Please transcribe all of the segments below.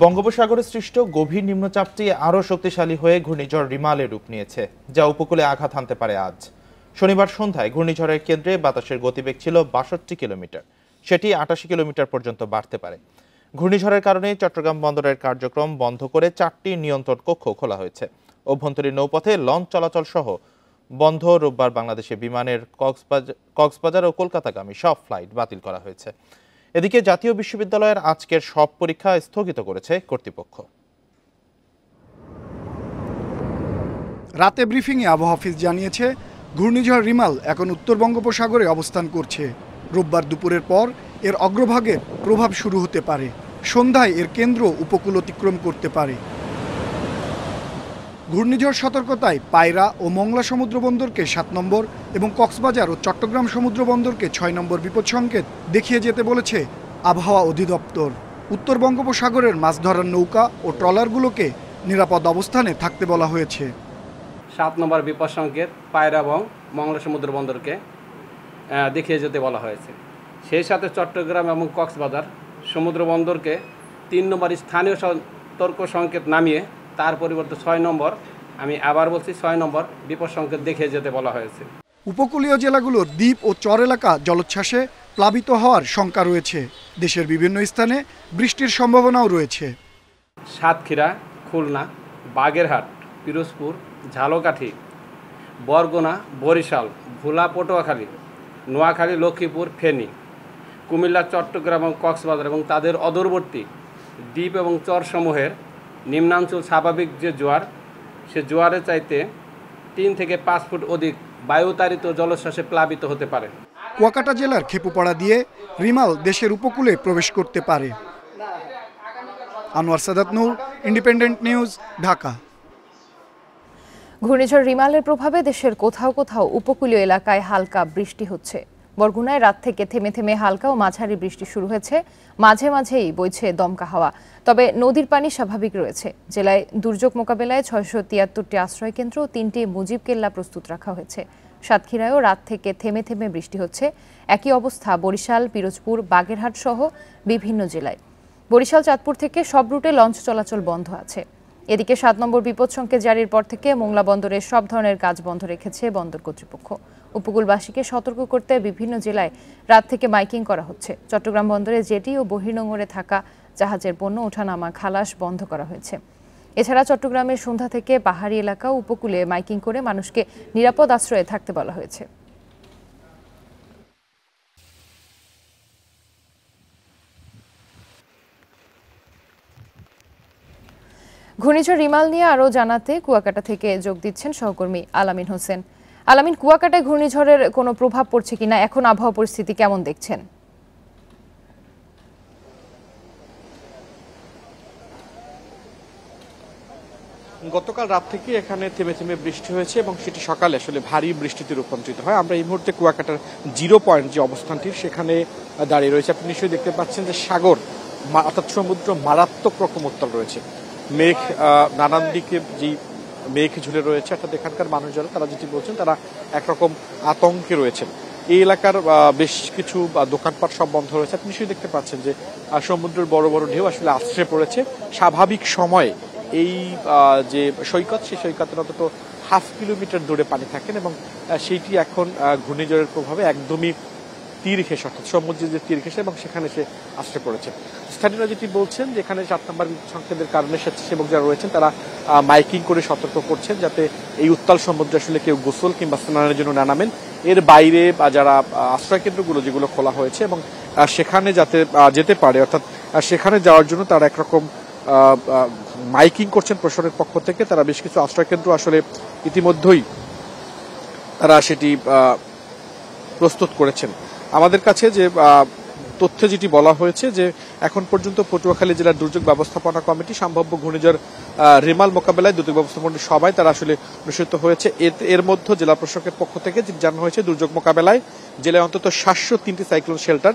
বঙ্গোপসাগরে সৃষ্ট গভীর নিম্নচাপটি আরও শক্তিশালী হয়ে ঘূর্ণিঝড় রিমালে রূপ নিয়েছে, যা উপকূলে আঘাত হানতে পারে আজ। শনিবার সন্ধ্যায় ঘূর্ণিঝড়ের কেন্দ্রে বাতাসের গতিবেগ ছিল ৬২ কিলোমিটার, সেটি ৮৮ কিলোমিটার পর্যন্ত বাড়তে পারে। ঘূর্ণিঝড়ের কারণে চট্টগ্রাম বন্দরের কার্যক্রম বন্ধ করে ৪টি নিয়ন্ত্রণ কক্ষ খোলা হয়েছে। অভ্যন্তরীণ নৌপথে লঞ্চ চলাচল সহ বন্ধ। রোববার বাংলাদেশে বিমানের কক্সবাজার ও কলকাতাগামী সব ফ্লাইট বাতিল করা হয়েছে। এদিকে জাতীয় বিশ্ববিদ্যালয়ের আজকের সব পরীক্ষা স্থগিত করেছে কর্তৃপক্ষ। রাতে ব্রিফিংয়ে আবহাওয়া অফিস জানিয়েছে, ঘূর্ণিঝড় রিমাল এখন উত্তর বঙ্গোপসাগরে অবস্থান করছে। রোববার দুপুরের পর এর অগ্রভাগের প্রভাব শুরু হতে পারে। সন্ধ্যায় এর কেন্দ্র উপকূল অতিক্রম করতে পারে। ঘূর্ণিঝড় সতর্কতায় পায়রা ও মংলা সমুদ্র বন্দরকে ৭ নম্বর এবং কক্সবাজার ও চট্টগ্রাম সমুদ্র বন্দরকে ৬ নম্বর বিপদ সংকেত দেখিয়ে যেতে বলেছে আবহাওয়া অধিদপ্তর। উত্তর বঙ্গোপসাগরের মাছ ধরার নৌকা ও ট্রলারগুলোকে নিরাপদ অবস্থানে থাকতে বলা হয়েছে। ৭ নম্বর বিপদ সংকেত পায়রা এবং মংলা সমুদ্র বন্দরকে দেখিয়ে যেতে বলা হয়েছে। সেই সাথে চট্টগ্রাম এবং কক্সবাজার সমুদ্র বন্দরকে ৩ নম্বর স্থানীয় সতর্ক সংকেত নামিয়ে তার পরিবর্তে ৬ নম্বর, আমি আবার বলছি ৬ নম্বর বিপদ সংকেত দেখিয়ে যেতে বলা হয়েছে। উপকূলীয় জেলাগুলোর দ্বীপ ও চর এলাকা জলোচ্ছ্বাসে প্লাবিত হওয়ার শঙ্কা রয়েছে। দেশের বিভিন্ন স্থানে বৃষ্টির সম্ভাবনাও রয়েছে। সাতক্ষীরা, খুলনা, বাগেরহাট, পিরোজপুর, ঝালকাঠি, বরগুনা, বরিশাল, ভোলা, পটুয়াখালী, নোয়াখালী, লক্ষ্মীপুর, ফেনী, কুমিল্লা, চট্টগ্রাম এবং কক্সবাজার এবং তাদের অদূরবর্তী দ্বীপ এবং চরসমূহের নিম্নাঞ্চল স্বাভাবিক যে জোয়ার, সে জোয়ারের চাইতে ৩ থেকে ৫ ফুট অধিক বায়ুতাড়িত জলোচ্ছ্বাসে প্লাবিত হতে পারে। কুয়াকাটা জেলার খেপুপাড়া দিয়ে রিমাল দেশের উপকূলে প্রবেশ করতে পারে। আনোয়ার সাদাত নূর, ইন্ডিপেন্ডেন্ট নিউজ, ঢাকা। ঘূর্ণিঝড় রিমালের প্রভাবে দেশের কোথাও কোথাও উপকূলীয় এলাকায় হালকা বৃষ্টি হচ্ছে। বরগুনায় রাত থেকে থেমে থেমে হালকা ও মাঝারি বৃষ্টি শুরু হয়েছে। মাঝে মাঝেই বইছে দমকা হাওয়া। তবে নদীর পানি স্বাভাবিক রয়েছে। জেলায় দুর্যোগ মোকাবেলায় ৬৭৩টি আশ্রয় কেন্দ্র ও ৩টি মুজিব কেল্লা প্রস্তুত রাখা হয়েছে। সাতক্ষীরায়ও রাত থেকে থেমে থেমে বৃষ্টি হচ্ছে। একই অবস্থা বরিশাল, পিরোজপুর, বাগেরহাট সহ বিভিন্ন জেলায়। বরিশাল, চাঁদপুর থেকে সব রুটে লঞ্চ চলাচল বন্ধ আছে। এদিকে ৭ নম্বর বিপদ সংকেত জারির পর থেকে মোংলা বন্দরের সব ধরনের কাজ বন্ধ রেখেছে বন্দর কর্তৃপক্ষ। উপকূলবাসীকে সতর্ক করতে বিভিন্ন জেলায় রাত থেকে মাইকিং করা হচ্ছে। চট্টগ্রাম বন্দরে জেটি ও বহির্নোঙরে থাকা জাহাজের পণ্য ওঠানামা খালাস বন্ধ করা হয়েছে। এছাড়া চট্টগ্রামের সন্ধ্যা থেকে পাহাড়ি এলাকা ও উপকূলে মাইকিং করে মানুষকে নিরাপদ আশ্রয়ে থাকতে বলা হয়েছে। ঘূর্ণিঝড় রিমাল নিয়ে আরও জানাতে কুয়াকাটা থেকে যোগ দিচ্ছেন সহকর্মী আলামিন হোসেন। আলামিন, কুয়াকাটায় ঘূর্ণিঝড়ের কোনো প্রভাব পড়ছে কিনা, এখন আবহাওয়া পরিস্থিতি কেমন দেখছেন? গতকাল রাত থেকে এখানে থেমে থেমে বৃষ্টি হয়েছে এবং সেটি সকালে আসলে ভারী বৃষ্টিতে রূপান্তরিত হয়। আমরা এই মুহূর্তে কুয়াকাটার 0 পয়েন্ট যে অবস্থানটি সেখানে দাঁড়িয়ে রয়েছে। আপনি নিশ্চয়ই দেখতে পাচ্ছেন যে সাগর অর্থাৎ সমুদ্র মারাত্মক রকম উত্তাল রয়েছে। মেঘ নানান দিকে যে মেঘ ঝুলে রয়েছে, অর্থাৎ এখানকার মানুষ যারা তারা যেটি বলছেন তারা একরকম আতঙ্কে রয়েছেন। এই এলাকার বেশ কিছু দোকানপাট সব বন্ধ রয়েছে। আপনি নিশ্চয়ই দেখতে পাচ্ছেন যে সমুদ্রের বড় বড় ঢেউ আসলে আছড়ে পড়েছে। স্বাভাবিক সময়ে এই যে সৈকত, সেই সৈকতের অন্তত 1/2 কিলোমিটার দূরে পানি থাকেন এবং সেইটি এখন ঘূর্ণিঝড়ের প্রভাবে একদমই তীর ঘেঁষে, অর্থাৎ সমুদ্রের যে তীর ঘেঁষে এবং সেখানে সে আশ্রয় পড়েছে। স্থানীয়রা যেটি বলছেন যে এখানে ৭ নম্বর সংকেতের কারণে স্বেচ্ছাসেবক যারা রয়েছেন তারা মাইকিং করে সতর্ক করছেন যাতে এই উত্তাল সমুদ্রে আসলে কেউ গোসল কিংবা স্নানের জন্য না নামেন। এর বাইরে যারা আশ্রয় কেন্দ্রগুলো যেগুলো খোলা হয়েছে এবং সেখানে যাতে যেতে পারে, অর্থাৎ সেখানে যাওয়ার জন্য তারা একরকম মাইকিং করছেন প্রশাসনের পক্ষ থেকে। তারা বেশ কিছু আশ্রয় কেন্দ্র আসলে ইতিমধ্যেই তারা সেটি প্রস্তুত করেছেন। আমাদের কাছে যে তথ্য যেটি বলা হয়েছে যে এখন পর্যন্ত পটুয়াখালী জেলার দুর্যোগ ব্যবস্থাপনা কমিটি সম্ভাব্য ঘূর্ণিঝড় রিমাল মোকাবেলায় দুর্যোগ ব্যবস্থাপনা সবাই তারা আসলে অনুষ্ঠিত হয়েছে। এর মধ্যে জেলা প্রশাসকের পক্ষ থেকে জানানো হয়েছে দুর্যোগ মোকাবেলায় জেলায় অন্তত 703টি সাইক্লোন শেল্টার,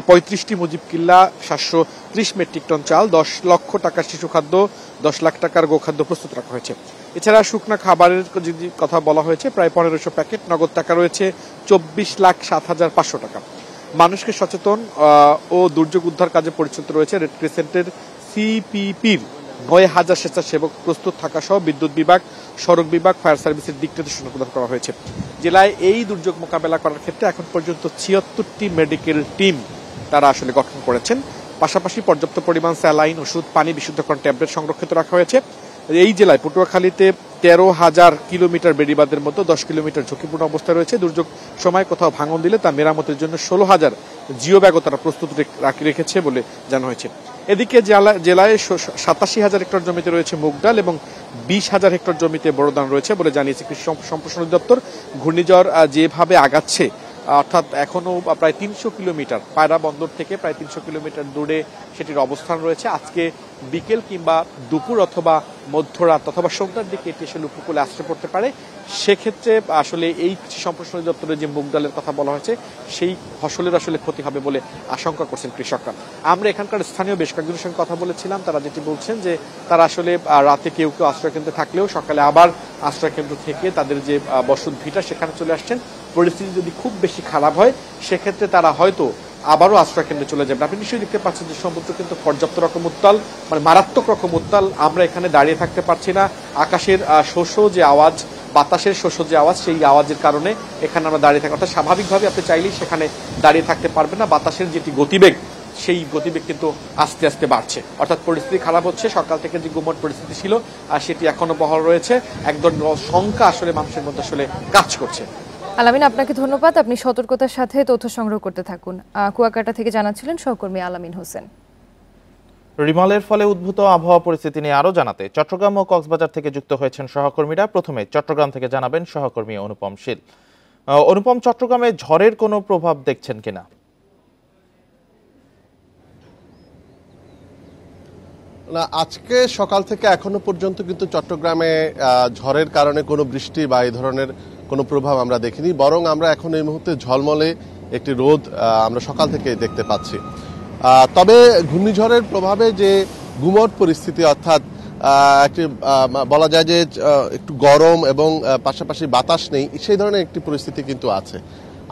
35টি মুজিব কিল্লা, 730 মেট্রিক টন চাল, 10 লক্ষ টাকার শিশু খাদ্য, 10 লাখ টাকার গোখাদ্য প্রস্তুত রাখা হয়েছে। এছাড়া শুকনা খাবারের যদি কথা বলা হয়েছে প্রায় 1500 প্যাকেট, নগদ টাকা রয়েছে 24,07,500 টাকা। মানুষকে সচেতন ও দুর্যোগ উদ্ধার কাজে পরিচিত রয়েছে রেড ক্রিসেন্টের সিপিপির ৯,০০০ স্বেচ্ছাসেবক প্রস্তুত থাকা সহ বিদ্যুৎ বিভাগ, সড়ক বিভাগ, ফায়ার সার্ভিসের দিক নির্দেশনা প্রদান করা হয়েছে। জেলায় এই দুর্যোগ মোকাবেলা করার ক্ষেত্রে এখন পর্যন্ত ৭৬টি মেডিকেল টিম তারা আসলে গঠন করেছেন। পাশাপাশি পর্যাপ্ত পরিমাণ স্যালাইন, ওষুধ, পানি, বিশুদ্ধকরণ ট্যাবলেট সংরক্ষিত রাখা হয়েছে। এই জেলায় পটুয়াখালীতে ১৩,০০০ কিলোমিটার বেড়িবাঁধের মতো ১০ কিলোমিটার ঝুঁকিপূর্ণ অবস্থায় রয়েছে। দুর্যোগ সময় কোথাও ভাঙন দিলে তা মেরামতের জন্য ১৬,০০০ জিও ব্যাগও তারা প্রস্তুত রেখেছে বলে জানা হয়েছে। এদিকে জেলায় ৮৭,০০০ হেক্টর জমিতে রয়েছে মুগ ডাল এবং ২০,০০০ হেক্টর জমিতে বোরো ধান রয়েছে বলে জানিয়েছে কৃষি সম্প্রসারণ দপ্তর। ঘূর্ণিঝড় যেভাবে আগাচ্ছে, অর্থাৎ এখনো প্রায় ৩০০ কিলোমিটার পায়রা বন্দর থেকে প্রায় ৩০০ কিলোমিটার দূরে সেটির অবস্থান রয়েছে। আজকে বিকেল কিংবা দুপুর অথবা মধ্যরাত অথবা সন্ধ্যার দিকে এটি আসলে উপকূলে আশ্রয় পড়তে পারে। সেক্ষেত্রে আসলে এই কৃষি সম্প্রসারণ দপ্তরের যে মুগ ডালের কথা বলা হয়েছে সেই ফসলের আসলে ক্ষতি হবে বলে আশঙ্কা করছেন কৃষকরা। আমরা এখানকার স্থানীয় বেশ কয়েকজনের সঙ্গে কথা বলেছিলাম, তারা যেটি বলছেন যে তারা আসলে রাতে কেউ কেউ আশ্রয় কেন্দ্রে থাকলেও সকালে আবার আশ্রয় কেন্দ্র থেকে তাদের যে বসত ভিটা সেখানে চলে আসছেন। পরিস্থিতি যদি খুব বেশি খারাপ হয় সেক্ষেত্রে তারা হয়তো আবারও আশ্রয় কেন্দ্রে চলে যাবেন। আপনি নিশ্চয়ই দেখতে পাচ্ছেন যে সমুদ্র কিন্তু পর্যাপ্ত রকম উত্তাল, মানে মারাত্মক রকম উত্তাল। আমরা এখানে দাঁড়িয়ে থাকতে পারছি না। আকাশের শোষ যে আওয়াজ, বাতাসের শোষ যে আওয়াজ, সেই আওয়াজের কারণে এখানে আমরা দাঁড়িয়ে থাকি। অর্থাৎ স্বাভাবিকভাবে আপনি চাইলেই সেখানে দাঁড়িয়ে থাকতে পারবেন না। বাতাসের যেটি গতিবেগ, সেই গতিবেগ কিন্তু আস্তে আস্তে বাড়ছে। অর্থাৎ পরিস্থিতি খারাপ হচ্ছে। সকাল থেকে যে গুমট পরিস্থিতি ছিল আর সেটি এখনো বহাল রয়েছে। একদম শঙ্কা আসলে মানুষের মধ্যে আসলে কাজ করছে। আলামিন, আপনাকে ধন্যবাদ। আপনি সতর্কতার সাথে তথ্য সংগ্রহ করতে থাকুন। কুয়াকাটা থেকে জানাচ্ছিলেন সহকর্মী আলামিন হোসেন। রিমালের ফলে উদ্ভূত আবহাওয়া পরিস্থিতি নিয়ে আরো জানাতে চট্টগ্রাম ও কক্সবাজার থেকে যুক্ত হয়েছেন সহকর্মীরা। প্রথমে চট্টগ্রাম থেকে জানাবেন সহকর্মী অনুপম শীল। অনুপম, চট্টগ্রামে ঝড়ের কোনো প্রভাব দেখছেন কিনা? না, আজকে সকাল থেকে এখনো পর্যন্ত কিন্তু চট্টগ্রামে ঝড়ের কারণে কোনো বৃষ্টি বা এই ধরনের কোনো প্রভাব আমরা দেখিনি, বরং আমরা এখন এই মুহূর্তে ঝলমলে একটি রোদ আমরা সকাল থেকে দেখতে পাচ্ছি। তবে ঘূর্ণিঝড়ের প্রভাবে যে গুমট পরিস্থিতি, অর্থাৎ একটি বলা যায় যে একটু গরম এবং পাশাপাশি বাতাস নেই, সেই ধরনের একটি পরিস্থিতি কিন্তু আছে।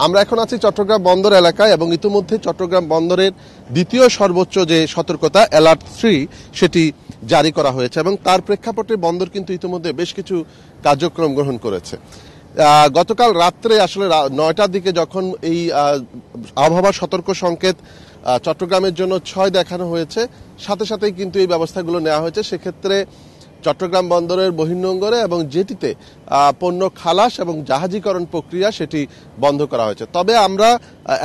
আমরা এখন আছি চট্টগ্রাম বন্দর এলাকায় এবং ইতিমধ্যে চট্টগ্রাম বন্দরের দ্বিতীয় সর্বোচ্চ যে সতর্কতা অ্যালার্ট 3 সেটি জারি করা হয়েছে এবং তার প্রেক্ষাপটে বন্দর কিন্তু ইতিমধ্যে বেশ কিছু কার্যক্রম গ্রহণ করেছে। গতকাল রাত্রে আসলে 9টার দিকে যখন এই আবহাওয়া সতর্ক সংকেত চট্টগ্রামের জন্য 6 দেখানো হয়েছে, সাথে সাথেই কিন্তু এই ব্যবস্থাগুলো নেওয়া হয়েছে। সেক্ষেত্রে চট্টগ্রাম বন্দরের বহির্নোঙরে এবং জেটিতে পণ্য খালাস এবং জাহাজীকরণ প্রক্রিয়া সেটি বন্ধ করা হয়েছে। তবে আমরা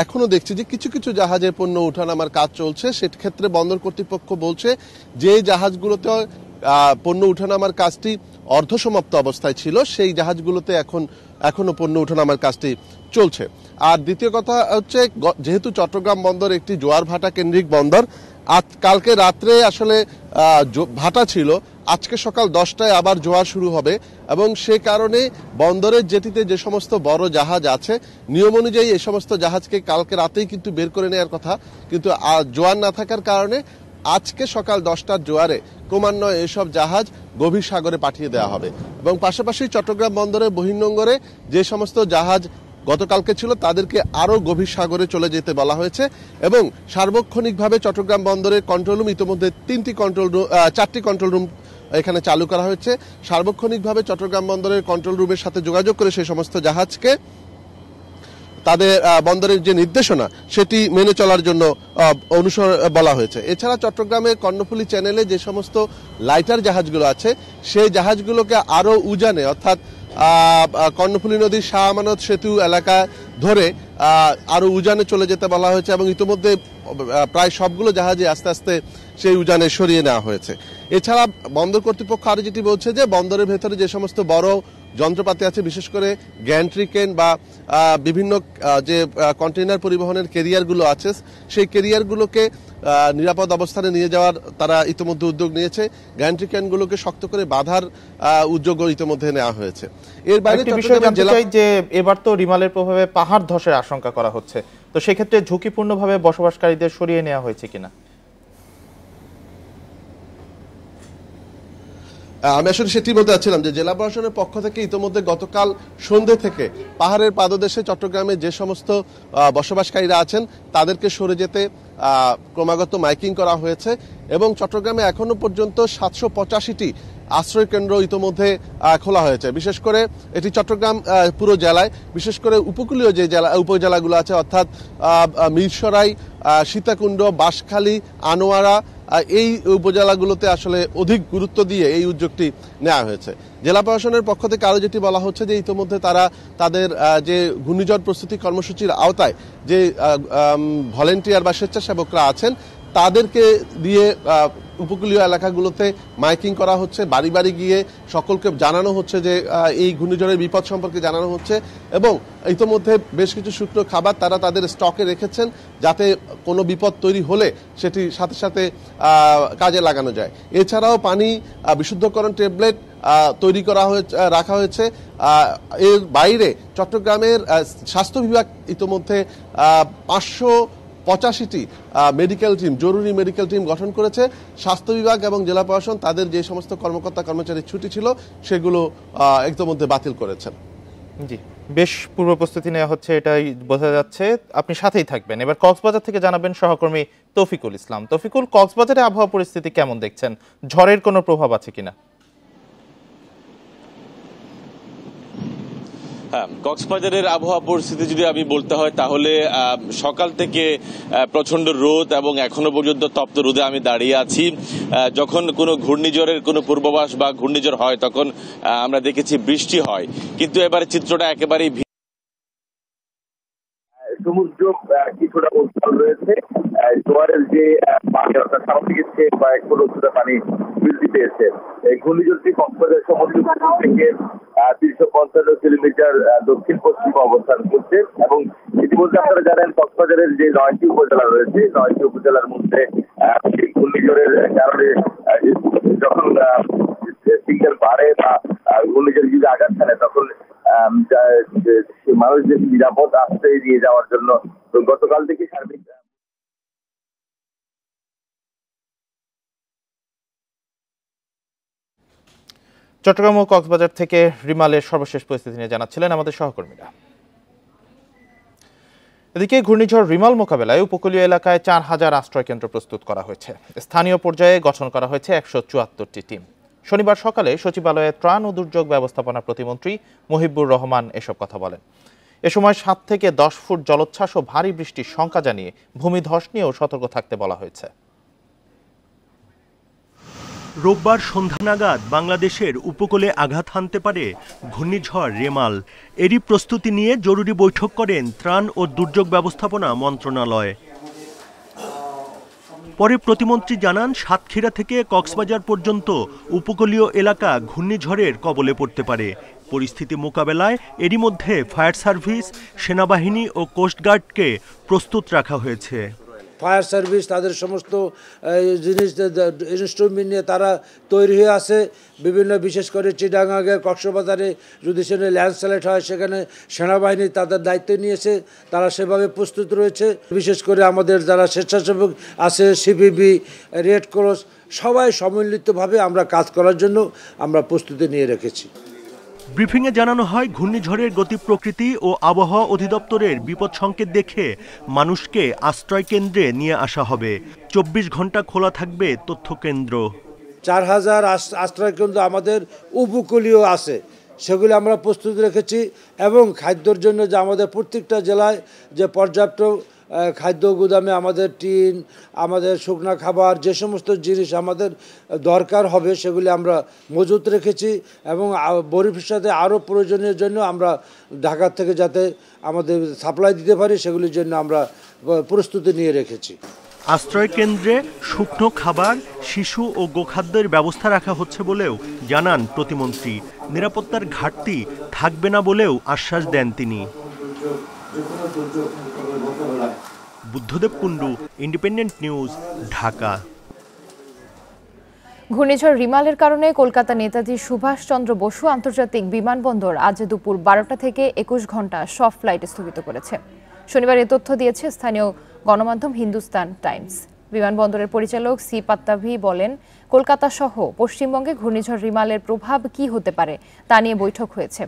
এখনো দেখছি যে কিছু কিছু জাহাজে পণ্য উঠানামার কাজ চলছে। সেক্ষেত্রে বন্দর কর্তৃপক্ষ বলছে যে জাহাজগুলোতে পণ্য উঠানামার কাজটি অর্ধসমাপ্ত অবস্থায় ছিল, সেই জাহাজগুলোতে এখনো পণ্য উঠানামার কাজটি চলছে। আর দ্বিতীয় কথা হচ্ছে, যেহেতু চট্টগ্রাম বন্দর একটি জোয়ার ভাটা কেন্দ্রিক বন্দর, কালকে রাত্রে আসলে ভাটা ছিল, আজকে সকাল 10টায় আবার জোয়ার শুরু হবে এবং সে কারণে বন্দরের জেটিতে যে সমস্ত বড় জাহাজ আছে নিয়ম অনুযায়ী এই সমস্ত জাহাজকে কালকে রাতেই কিন্তু বের করে নেওয়ার কথা, কিন্তু জোয়ার না থাকার কারণে আজকে সকাল 10টার জোয়ারে ক্রমান্বয়ে এসব জাহাজ গভীর সাগরে পাঠিয়ে দেওয়া হবে এবং পাশাপাশি চট্টগ্রাম বন্দরের বহির্নোঙরে যে সমস্ত জাহাজ গতকালকে ছিল তাদেরকে আরও গভীর সাগরে চলে যেতে বলা হয়েছে এবং সার্বক্ষণিকভাবে চট্টগ্রাম বন্দরের কন্ট্রোল রুম ইতিমধ্যে 4টি কন্ট্রোল রুম এখানে চালু করা হয়েছে। সার্বক্ষণিকভাবে চট্টগ্রাম বন্দরের কন্ট্রোল রুমের সাথে যোগাযোগ করে সেই সমস্ত জাহাজকে তাদের বন্দরের যে নির্দেশনা সেটি মেনে চলার জন্য বলা হয়েছে। এছাড়া চট্টগ্রামের কর্ণফুলী চ্যানেলে যে সমস্ত লাইটার জাহাজগুলো আছে সেই জাহাজগুলোকে আরও উজানে, অর্থাৎ কর্ণফুলী নদীর শাহ আমানত সেতু এলাকা ধরে আরো উজানে চলে যেতে বলা হয়েছে এবং ইতিমধ্যে প্রায় সবগুলো জাহাজে আস্তে আস্তে সেই উজানে সরিয়ে নেওয়া হয়েছে। এছাড়া বন্দর কর্তৃপক্ষ আরো যেটি বলছে যে বন্দরের ভেতরে যে সমস্ত বড় যন্ত্রপাতি আছে, বিশেষ করে গ্যান্ট্রি ক্রেন বা বিভিন্ন যে কন্টেইনার পরিবহনের ক্যারিয়ারগুলো আছে, সেই ক্যারিয়ারগুলোকে নিরাপদ অবস্থানে নিয়ে যাওয়ার তারা ইতিমধ্যে উদ্যোগ নিয়েছে। গ্যান্ট্রি ক্রেনগুলোকে শক্ত করে বাঁধার উদ্যোগও ইতিমধ্যে নেওয়া হয়েছে। এর বাইরে যে এবার তো রিমালের প্রভাবে পাহাড় ধসের আশঙ্কা করা হচ্ছে, তো সেক্ষেত্রে ঝুঁকিপূর্ণভাবে বসবাসকারীদের সরিয়ে নেওয়া হয়েছে কিনা? আমি আসলে সেটি বলতে চাচ্ছিলাম যে জেলা প্রশাসনের পক্ষ থেকে ইতিমধ্যে গতকাল সন্ধ্যে থেকে পাহাড়ের পাদদেশে চট্টগ্রামে যে সমস্ত বসবাসকারীরা আছেন তাদেরকে সরে যেতে ক্রমাগত মাইকিং করা হয়েছে এবং চট্টগ্রামে এখনো পর্যন্ত 785টি আশ্রয় কেন্দ্র ইতিমধ্যে খোলা হয়েছে। বিশেষ করে এটি চট্টগ্রাম পুরো জেলায়, বিশেষ করে উপকূলীয় যে উপজেলাগুলো আছে অর্থাৎ মিরসরাই, সীতাকুণ্ড, বাঁশখালী, আনোয়ারা, এই উপজেলাগুলোতে আসলে অধিক গুরুত্ব দিয়ে এই উদ্যোগটি নেওয়া হয়েছে। জেলা প্রশাসনের পক্ষ থেকে আরও যেটি বলা হচ্ছে যে ইতিমধ্যে তারা তাদের যে ঘূর্ণিঝড় প্রস্তুতি কর্মসূচির আওতায় যে ভলেন্টিয়ার বা স্বেচ্ছাসেবকরা আছেন তাদেরকে দিয়ে উপকূলীয় এলাকাগুলোতে মাইকিং করা হচ্ছে, বাড়ি বাড়ি গিয়ে সকলকে জানানো হচ্ছে যে এই ঘূর্ণিঝড়ের বিপদ সম্পর্কে জানানো হচ্ছে এবং ইতিমধ্যে বেশ কিছু শুকনো খাবার তারা তাদের স্টকে রেখেছেন যাতে কোনো বিপদ তৈরি হলে সেটি সাথে সাথে কাজে লাগানো যায়। এছাড়াও পানি বিশুদ্ধকরণ ট্যাবলেট তৈরি করা হয়েছে, রাখা হয়েছে। এর বাইরে চট্টগ্রামের স্বাস্থ্য বিভাগ ইতিমধ্যে 585টি মেডিকেল টিম, জরুরি মেডিকেল টিম গঠন করেছে। স্বাস্থ্য বিভাগ এবং জেলা প্রশাসন তাদের যে সমস্ত কর্মকর্তা কর্মচারীর ছুটি ছিল সেগুলো ইতিমধ্যে বাতিল করেছেন। জি, বেশ পূর্ব প্রস্তুতি নেওয়া হচ্ছে, এটাই বোঝা যাচ্ছে। আপনি সাথেই থাকবেন। এবার কক্সবাজার থেকে জানাবেন সহকর্মী তৌফিকুল ইসলাম। তৌফিকুল, কক্সবাজারে আবহাওয়া পরিস্থিতি কেমন দেখছেন? ঝড়ের কোনো প্রভাব আছে কিনা? হ্যাঁ, কক্সবাজারের আবহাওয়া পরিস্থিতি যদি আমি বলতে হয় তাহলে সকাল থেকে প্রচন্ড রোদ এবং এখনো পর্যন্ত তপ্ত রোদে আমি দাঁড়িয়ে আছি। যখন কোনো ঘূর্ণিঝড়ের কোনো পূর্বাভাস বা ঘূর্ণিঝড় হয় তখন আমরা দেখেছি বৃষ্টি হয়, কিন্তু এবারে চিত্রটা একেবারেই সমুদ্র কিছুটা উত্তাল রয়েছে। জোয়ারের যে পানি অর্থাৎ সামুদ্রিক চেয়ে কয়েক ফুট পানি বৃদ্ধি পেয়েছে। এই ঘূর্ণিঝড়টি কক্সবাজার সমুদ্র থেকে 355 কিলোমিটার দক্ষিণ পশ্চিম অবস্থান করছে এবং ইতিমধ্যে আপনারা জানেন কক্সবাজারের যে 9টি উপজেলা রয়েছে, 9টি উপজেলার মধ্যে ঘূর্ণিঝড়ের কারণে যখন সিগন্যাল বাড়ে বা ঘূর্ণিঝড় যদি আঘাত ছাড়ে তখন মানুষদের নিরাপদ আশ্রয়ে নিয়ে যাওয়ার জন্য গতকাল থেকে সার্বিক চট্টগ্রাম ও কক্সবাজার থেকে রিমালের সর্বশেষ পরিস্থিতি নিয়ে জানাচ্ছিলেন আমাদের সহকর্মীরা। এদিকে ঘূর্ণিঝড় রিমাল মোকাবেলায় উপকূলীয় এলাকায় 4000 আশ্রয়কেন্দ্র প্রস্তুত করা হয়েছে। স্থানীয় পর্যায়ে গঠন করা হয়েছে 174টি টিম। শনিবার সকালে সচিবালয়ে ত্রাণ ও দুর্যোগ ব্যবস্থাপনা প্রতিমন্ত্রী মহিবুর রহমান এসব কথা বলেন। এ সময় 7 থেকে 10 ফুট জলোচ্ছ্বাস ও ভারী বৃষ্টির শঙ্কা জানিয়ে ভূমিধস নিয়েও সতর্ক থাকতে বলা হয়েছে। রোববার সন্ধ্যা নাগাদ বাংলাদেশের উপকূলে আঘাত হানতে পারে ঘূর্ণিঝড় রেমাল। এরই প্রস্তুতি নিয়ে জরুরি বৈঠক করেন ত্রাণ ও দুর্যোগ ব্যবস্থাপনা মন্ত্রণালয়। পরে প্রতিমন্ত্রী জানান সাতক্ষীরা থেকে কক্সবাজার পর্যন্ত উপকূলীয় এলাকা ঘূর্ণিঝড়ের কবলে পড়তে পারে। পরিস্থিতি মোকাবেলায় এরই মধ্যে ফায়ার সার্ভিস, সেনাবাহিনী ও কোস্টগার্ডকে প্রস্তুত রাখা হয়েছে। ফায়ার সার্ভিস তাদের সমস্ত জিনিস ইনস্ট্রুমেন্ট নিয়ে তারা তৈরি হয়ে আছে। বিভিন্ন বিশেষ করে চিটাগাঙে, কক্সবাজারে যদি সেখানে ল্যান্ডস্লাইড হয় সেখানে সেনাবাহিনী তাদের দায়িত্ব নিয়েছে, তারা সেভাবে প্রস্তুত রয়েছে। বিশেষ করে আমাদের যারা স্বেচ্ছাসেবক আছে, সিপিবি, রেড ক্রস, সবাই সম্মিলিতভাবে আমরা কাজ করার জন্য আমরা প্রস্তুতি নিয়ে রেখেছি। ব্রিফিংয়ে জানানো হয় ঘূর্ণিঝড়ের গতি প্রকৃতি ও আবহাওয়া অধিদপ্তরের বিপদ সংকেত দেখে মানুষকে আশ্রয় কেন্দ্রে নিয়ে আসা হবে। 24 ঘন্টা খোলা থাকবে তথ্য কেন্দ্র। 4000 আশ্রয় কেন্দ্র আমাদের উপকূলীয় আছে, সেগুলি আমরা প্রস্তুত রেখেছি এবং খাদ্যর জন্য যে আমাদের প্রত্যেকটা জেলায় যে পর্যাপ্ত খাদ্য গুদামে আমাদের টিন, আমাদের শুকনো খাবার, যে সমস্ত জিনিস আমাদের দরকার হবে সেগুলি আমরা মজুত রেখেছি এবং ভবিষ্যতে আরও প্রয়োজনীয় জন্য আমরা ঢাকা থেকে যাতে আমাদের সাপ্লাই দিতে পারি সেগুলির জন্য আমরা প্রস্তুতি নিয়ে রেখেছি। আশ্রয় কেন্দ্রে শুকনো খাবার, শিশু ও গোখাদ্যের ব্যবস্থা রাখা হচ্ছে বলেও জানান প্রতিমন্ত্রী। নিরাপত্তার ঘাটতি থাকবে না বলেও আশ্বাস দেন তিনি। Buddhadeb Kundu, independent news, Dhaka. ঘূর্ণিঝড় রিমালের কারণে কলকাতা নেতাজি সুভাষচন্দ্র বসু আন্তর্জাতিক বিমানবন্দর আজ দুপুর 12টা থেকে 21 ঘন্টা সব ফ্লাইট স্থগিত করেছে। শনিবার এ তথ্য দিয়েছে স্থানীয় গণমাধ্যম হিন্দুস্তান টাইমস। বিমানবন্দরের পরিচালক সি পাত্তাভি বলেন, কলকাতা সহ পশ্চিমবঙ্গে ঘূর্ণিঝড় রিমালের প্রভাব কি হতে পারে তা নিয়ে বৈঠক হয়েছে।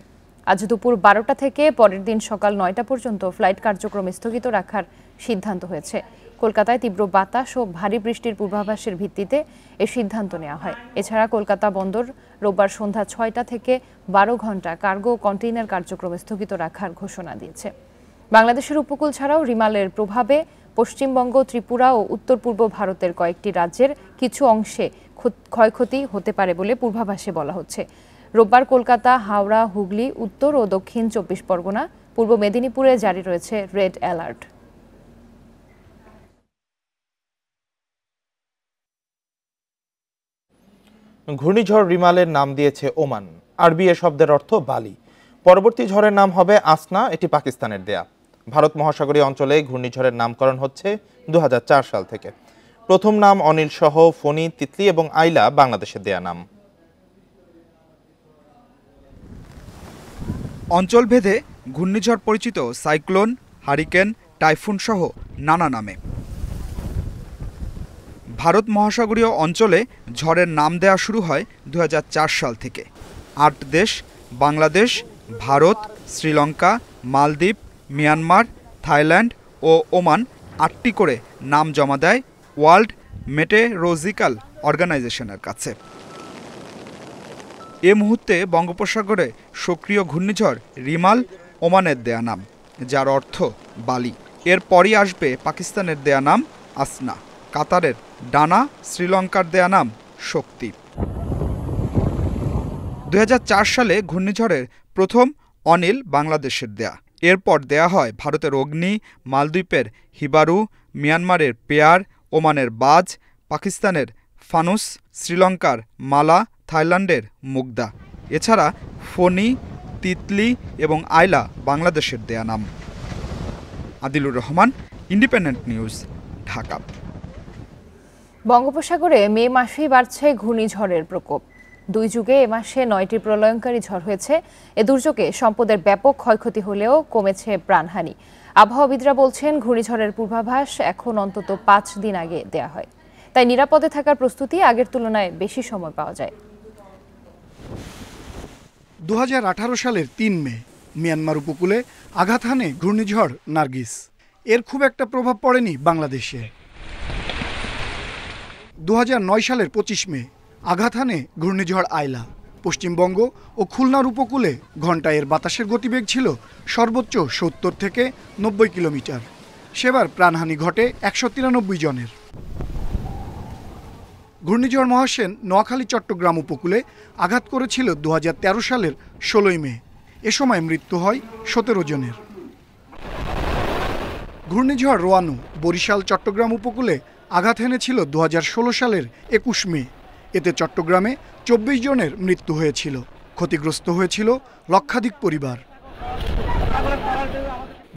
আজ দুপুর 12টা থেকে পরের দিন সকাল 9টা পর্যন্ত ফ্লাইট কার্যক্রম স্থগিত রাখার সিদ্ধান্ত হয়েছে। কলকাতায় তীব্র বাতাস ও ভারী বৃষ্টির পূর্বাভাসের ভিত্তিতে এ সিদ্ধান্ত নেওয়া হয়। এছাড়া কলকাতা বন্দর রোববার সন্ধ্যা 6টা থেকে 12 ঘন্টা কার্গো ও কন্টেইনার কার্যক্রম স্থগিত রাখার ঘোষণা দিয়েছে। বাংলাদেশের উপকূল ছাড়াও রিমালের প্রভাবে পশ্চিমবঙ্গ, ত্রিপুরা ও উত্তর পূর্ব ভারতের কয়েকটি রাজ্যের কিছু অংশে ক্ষয়ক্ষতি হতে পারে বলে পূর্বাভাসে বলা হচ্ছে। রোববার কলকাতা, হাওড়া, হুগলি, উত্তর ও দক্ষিণ 24 পরগনা, পূর্ব মেদিনীপুরে জারি রয়েছে রেড অ্যালার্ট। ঘূর্ণিঝড় রিমালের নাম দিয়েছে ওমান। আরবি এ শব্দের অর্থ বালি। পরবর্তী ঝড়ের নাম হবে আসনা, এটি পাকিস্তানের দেয়া। ভারত মহাসাগরীয় অঞ্চলে ঘূর্ণিঝড়ের নামকরণ হচ্ছে 2004 সাল থেকে। প্রথম নাম অনিল সহ ফণী, তিতলি এবং আইলা বাংলাদেশের দেয়া নাম। অঞ্চলভেদে ঘূর্ণিঝড় পরিচিত সাইক্লোন, হারিকেন, টাইফুন সহ নানা নামে। ভারত মহাসাগরীয় অঞ্চলে ঝড়ের নাম দেওয়া শুরু হয় 2004 সাল থেকে। 8 দেশ বাংলাদেশ, ভারত, শ্রীলঙ্কা, মালদ্বীপ, মিয়ানমার, থাইল্যান্ড ও ওমান 8টি করে নাম জমা দেয় ওয়ার্ল্ড মেটেরোলজিক্যাল অর্গানাইজেশনের কাছে। এ মুহূর্তে বঙ্গোপসাগরে সক্রিয় ঘূর্ণিঝড় রিমাল ওমানের দেয়া নাম, যার অর্থ বালি। এরপরই আসবে পাকিস্তানের দেয়া নাম আসনা, কাতারের ডানা, শ্রীলঙ্কার দেয়া নাম শক্তি। 2004 সালে ঘূর্ণিঝড়ের প্রথম অনিল বাংলাদেশের দেয়া। এরপর দেয়া হয় ভারতের অগ্নি, মালদ্বীপের হিবারু, মিয়ানমারের পেয়ার, ওমানের বাজ, পাকিস্তানের ফানুস, শ্রীলঙ্কার মালা, থাইল্যান্ডের মুগদা। এছাড়া ফণী, তিতলি এবং আইলা বাংলাদেশের দেয়া নাম। Adilur Rahman, independent news, Dhaka. বঙ্গোপসাগরে মে মাসেই বাড়ছে ঘূর্ণিঝড়ের প্রকোপ। 2 যুগে এ মাসে 9টি প্রলয়ঙ্কারী ঝড় হয়েছে। এ দুর্যোগে সম্পদের ব্যাপক ক্ষয়ক্ষতি হলেও কমেছে প্রাণহানি। আবহাওয়াবিদরা বলছেন, ঘূর্ণিঝড়ের পূর্বাভাস এখন অন্তত 5 দিন আগে দেয়া হয়। তাই নিরাপদে থাকার প্রস্তুতি আগের তুলনায় বেশি সময় পাওয়া যায়। 2018 সালের 3 মে মিয়ানমার উপকূলে আঘাত হানে ঘূর্ণিঝড় নার্গিস। এর খুব একটা প্রভাব পড়েনি বাংলাদেশে। 2009 সালের 25 মে আঘাত হানে ঘূর্ণিঝড় আইলা। পশ্চিমবঙ্গ ও খুলনার উপকূলে ঘণ্টায় এর বাতাসের গতিবেগ ছিল সর্বোচ্চ 70 থেকে 90 কিলোমিটার। সেবার প্রাণহানি ঘটে 193 জনের। ঘূর্ণিঝড় মহাসেন নোয়াখালী, চট্টগ্রাম উপকূলে আঘাত করেছিল 2013 সালের 16 মে। এ সময় মৃত্যু হয় 17 জনের। ঘূর্ণিঝড় রোয়ানু বরিশাল, চট্টগ্রাম উপকূলে আঘাত হেনেছিল 2016 সালের 21 মে। এতে চট্টগ্রামে 24 জনের মৃত্যু হয়েছিল। ক্ষতিগ্রস্ত হয়েছিল লক্ষাধিক পরিবার।